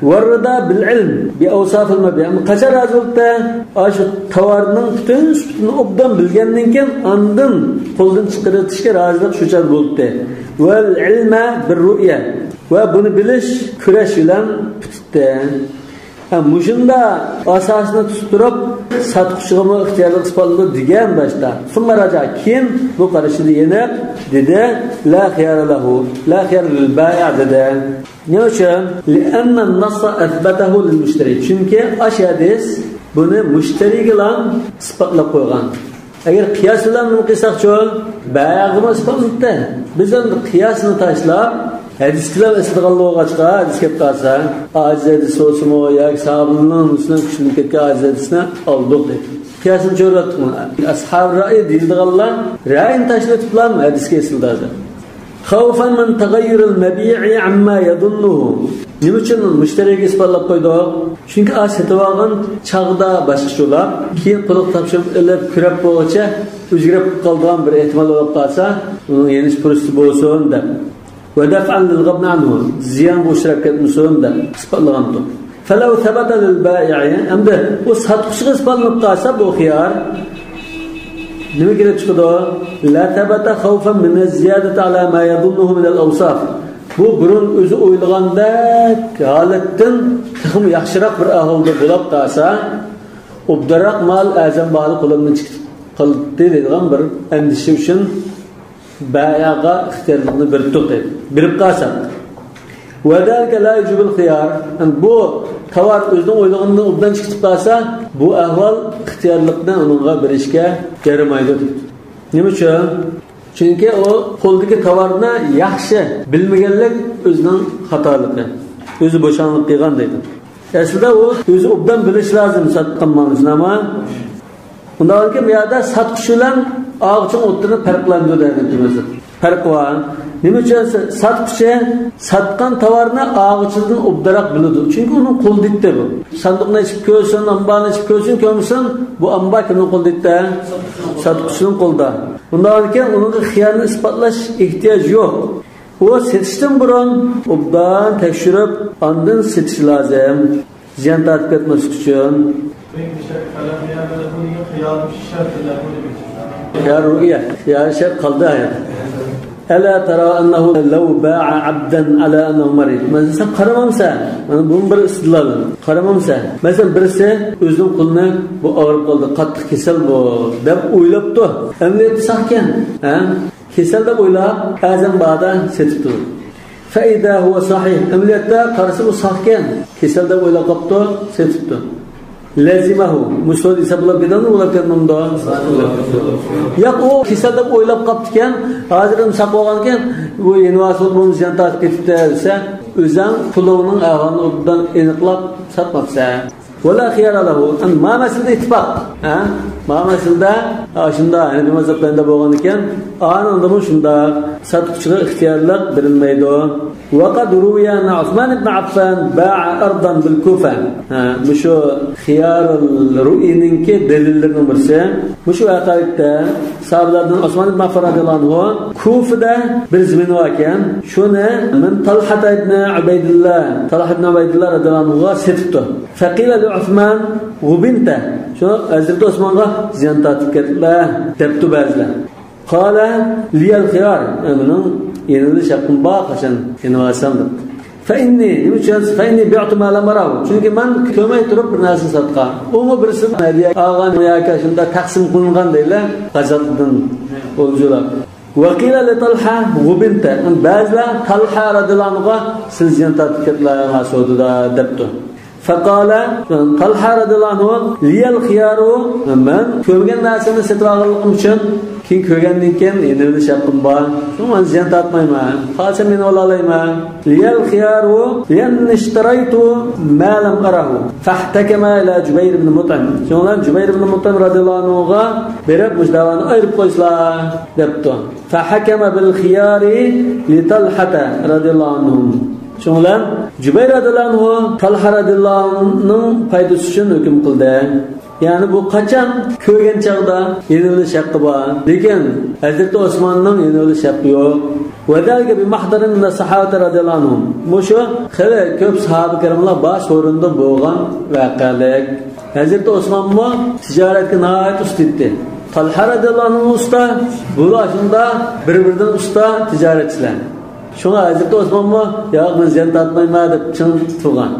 Speaker 1: varrıda bil ilm bi avsafil mebi. Ama kaça razı olup da aşı tavarının bütün sütünü obdan bilgenlinken andın koldan çıkartışka razılık şu çağda bulup da. Vel ilme bir rü'ya. Ve bunu biliş küreş ile tutup muşunda asasını tutup satışçılığımı ihtiyarlık ispatladı diyen başta. Sonra raca kim bu karışını yenip dedi la khiyara lahu la khiyara lil baya dedi. Ne için? Li'anna nassa ethbetehu lil müşteri. Çünkü aşağıdayız bunu müşteri gilan ispatla koygan. Eğer kıyas ile mümkünsak çoğun bayağımı ispatladı. Bizden kıyasını taşlayıp hadisler istidgallığı kaçka hadis kep kalsa aciz hadisi olsun o ya sahabının üstüne küçülük etki aciz hadisine aldık dedi. Kıyasını çoğurattık mı? Ashab-ı ra'yı dildiğallah ra'yını taşlatıplar mı? Hadis kesildi. Khawfan men tagayyurul mebi'i amma yadunnuhu. Nima uchun mushtariga isbotlab qo'ydik? Chunki setib olgan chaqda boshqachalar, keyin quliq topshirib ilib kurab bo'yicha o'zgarib qolgan bir ehtimol bo'lib qolsa, uni yenish fursati bo'lsin deb. Va daf'an lil ghabn anhu, ziyon bo'shirab ketmasin deb isbotlagandik. Falau thabata lil bai'i, amda u sotqichga isbotlanib qolsa bu xiyar nima kelib chiqadi? La thabata khawfan min az-ziyadati ala ma yadunnuhu min al-awsaf. Bu burun o'zi o'ylagandek holatdan ham yaxshiroq bir ahvolda bo'lib qolsa, obdaroq mal azam bali qo'limdan chiqib qoldi degan bir andisha uchun bai'ga ixtiyorlikni berib qolsa. Va dalika la yujibul xiyar. Bu tovar o'zining o'ylaganidan obdan chiqib qolsa, bu ahvol ixtiyorlikni unga berishga yaramaydi. Nima uchun? Çünkü o qo'ldagi tovarni yaxshi bilmaganlik o'zining xatoligi. O'zi bo'shanlik qilgan deydi. Aslida u o'zi obdan bilish lozim sotgan ma'nosini, ammo undan keyin bu yerda sotqichi bilan og'ching o'tini farqlantiradi deymiz. Farq bor. Nima uchun sotqichi sotgan tovarni og'chidan obdaroq biladi. Chunki uning qo'ldikda bu. Sandiqni ichib ko'rsin, ambani ichib ko'rsin, ko'msin, bu amba kimning qo'ldikda? Sotqichining qo'lda. Bundan keyin uning xiyarni isbotlash ehtiyoj yo'q. U setishdan burun obdan tekshirib, ondan setish lozim. Ziyon tortib ketmas uchun. Xiyar ru'ya, xiyar shart qoldi hayot. Ala tara annahu law ba'a 'abdan ala annahu marid. Mesela qaramamsa, mana bu bir istidlol. Qaramamsa, mesela birisi o'zining qulni bu og'rib qoldi, qattiq kasal bu deb o'ylabdi. Endi sahkan, kasal deb o'ylab, azam ba'da setibdi. Fa idha huwa sahih. Amaliyotda qarasi bu sahkan, kasal deb o'ylab qopdi, setibdi. Lazimahu mushod hisoblab ketadi, bo'lib ketmamda. Yo'q, u kasal deb o'ylab qoptikan, hozirdan saqlagan ekan, bu yenivasul bu ziyon tortib ketibdi desa, o'zing pulingning ahvolini obdan aniqlab sotmabsa. Wala xiyara lahu. Ma masalda ittifoq. Ma'nosilda shunda, ya'ni mazhablarda bo'lgan ekan, anında bu shunda sotqichiga ixtiyorlik berilmaydi. Wa qad ruwiya an Uthman ibn Affan ba'a ardan bil Kufa. Bu shu xiyarul ru'yininki dalillarining birisi. Bu shu vaqtda sahobalardan Uthman ibn Affan radhiyallohu anhu Kufada bir zamin ekan, shuni min Talha ibn Ubaydillah, Talha ibn Ubaydillah radhiyallohu anhu setibdi. Faqila li Uthman gubinta. Shu Hazrat Osmonga ziyon tortib ketdilar, debdi ba'zilar. Qala liyal xiyar, uning yenili shaqim bor qachon innovasam deb. Fa inni bi'tu ma lam arahu. Chunki men ko'may turib bir narsa sotgan. Uni birisi hadiya olgan yoki shunda taqsim qilingan deylar, g'azabdan o'ljular. Wa qila li Talha gubinta. Ba'zilar Talha radhiyallohu anhu siz ziyon tortib ketdilar masudida debdi. فقال طلحة رضي الله عنه لي الخيار من ko'rgan narsani setib uchun keyin ko'rgandan keyin endi shaqim bor. Men ziyon tortmayman. Qolsa men olalayman. Liyal khiyaru lian ishtaraytu ma lam arahu. Fahtakama ila Jubayr ibn Mut'im. Shundan Jubayr ibn Mut'im radhiyallohu anhu ga berib mujdavani ayirib qo'yishlar debdi. Fahakama bil khiyari li Talhata radhiyallohu anhu. Şunlar Jubayr radhiyallohu anhu Talha radhiyallohu anhuning foydasi uchun hukm qildi. Yani bu qachon ko'rgan chaqda yenilish haqqi bor. Lekin Hazrat Osmonning yenilish haqqi yo'q. Vadalga bi mahdarin min sahabati radhiyallohu anhum. Musho xile ko'p sahoba kiramlar bosh o'rinda bo'lgan voqealik. Hazrat Osmonmo tijoratga nihoyat ustiddi. Talha radhiyallohu anhu usta, bular shunda bir-biridan usta tijoratchilar. Şuna Hazreti Osman mı? Ya ben ziyan tatmayma deb çın turgan.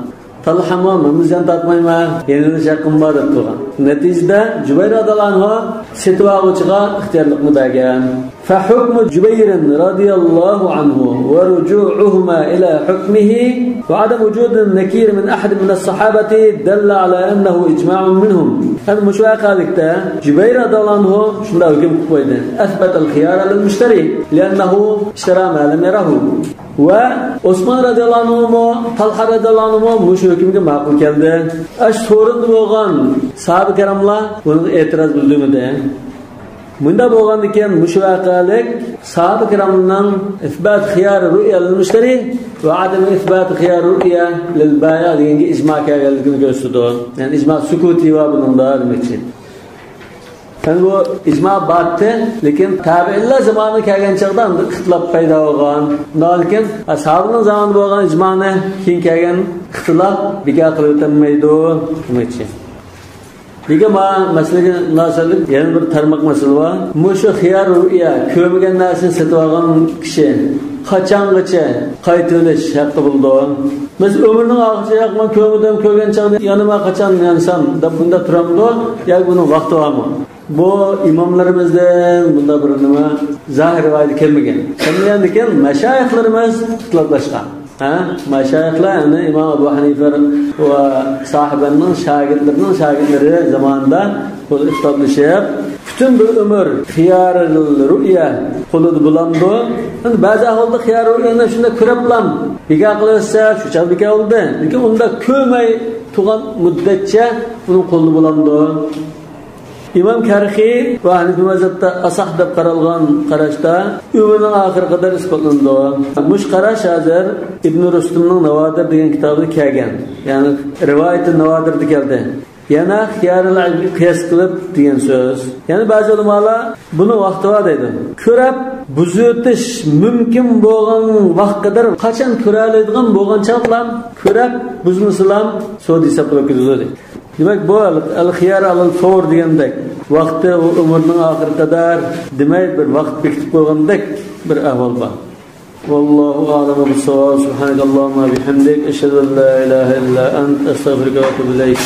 Speaker 1: Talha mı? Ben ziyan tatmayma. Yeniliş hakkım var deb turgan. Neticede Jubayr radhiyallohu anhu setibağıçıga ixtiyorlikni bergan. Fa hukmu Jubayr radhiyallohu anhu ve rucu'uhuma ila hukmihi ve adam vujudun nakir min ahad min as-sahabati dalla ala annahu icma'un minhum. Hem müşvaqalikda Jubayr radhiyallohu anhu shunda hukm qo'ydi. Asbat al-khiyara lil-mushtari li'annahu ishtara ma lam yarahu. Ve Osman radhiyallohu anhu, Talha radhiyallohu anhu bu hukmga ma'qul keldi. Ash so'rinda bo'lgan sahoba kiramlar buni e'tiroz bildirmadi. Bunda bo'lgandan mushu vaqalik sahoba kiramning isbat xiyar ru'ya al-mushtari va adam isbat xiyar ru'ya lil bay' degan ijmo kelganligini ko'rsatdi. Ya'ni ijmo sukuti va buningda demoqchi. Yani bu icma battı, lekin tabi'inlar zamanı kelgan chaqda ixtilof paydo bo'lgan. Lekin ashabning zamanida bo'lgan icmani keyin kelgan ixtilof bekor qilib o'tmaydi demoqchi. Lekin masalaga munosabat yana bir tarmoq masala bor. Mushu xiyar ru'ya ko'rmagan narsani sotib olgan kishi qachongacha qaytilish haqqi bo'ldi. Biz umrning oxiriga yaqin ko'rmadim ko'rgan chaqda yanima qachon yansam deb bunda turamdi, yoki buning vaqti bormi? Bu imomlarimizdan bunda bir nima zahir rivoyat kelmagan. Shundan keyin mashayixlarimiz ixtiloflashgan. Mashayixlar yani İmam Abu Hanife va sahibining shogirdlari zamonida bu ixtiloflashib, bütün bir ömür xiyarul ru'ya qo'lida bo'landi. Ba'zi ahvolda xiyar ru'yani shunda ko'rib bilan bekor qilsa, shu chaq bekor bo'ldi. Lekin unda ko'may turgan muddatcha uning qo'lida bo'landi. İmam Karxiy va Hanifi mazhabda asah deb qaralgan qarashda umrining oxiri qadar isbotlandi. Mush qarash hozir Ibn Rustumning Navodir degan kitobida kelgan. Ya'ni rivoyat-i Navodirda keldi. Yana xiyarul qiyas qilib degan so'z. Ya'ni ba'zi ulamolar buni vaqti bor deydi. Ko'rib buzutish mumkin bo'lgan vaqt qadar qachon ko'ra oladigan bo'lgan chaqlar ko'rib buzmaslam so'z hisoblab o'tkazadi. Demek bu al-xiyar al-fawr degandek vaqti umrning oxiri qadar demak bir vaqt bekitib qo'ygandek bir ahvol bor. Vallohu a'lamu bis-savab. Subhanakallahumma bihamdik ashhadu an la ilaha illa ant astaghfiruka va atubu ilayk.